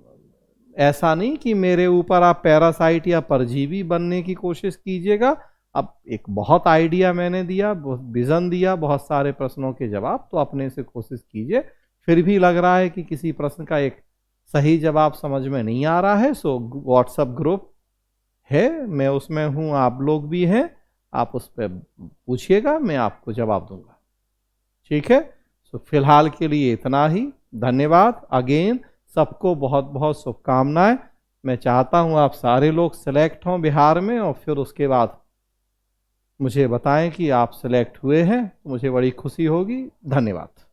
ऐसा नहीं कि मेरे ऊपर आप पैरासाइट या परजीवी बनने की कोशिश कीजिएगा। अब एक बहुत आइडिया मैंने दिया, बहुत विजन दिया, बहुत सारे प्रश्नों के जवाब, तो अपने से कोशिश कीजिए। फिर भी लग रहा है कि किसी प्रश्न का एक सही जवाब समझ में नहीं आ रहा है, सो व्हाट्सएप ग्रुप है, मैं उसमें हूँ, आप लोग भी हैं, आप उस पर पूछिएगा, मैं आपको जवाब दूंगा। ठीक है, सो फिलहाल के लिए इतना ही। धन्यवाद अगेन, सबको बहुत बहुत शुभकामनाएं। मैं चाहता हूं आप सारे लोग सेलेक्ट हों बिहार में, और फिर उसके बाद मुझे बताएं कि आप सेलेक्ट हुए हैं, मुझे बड़ी खुशी होगी। धन्यवाद।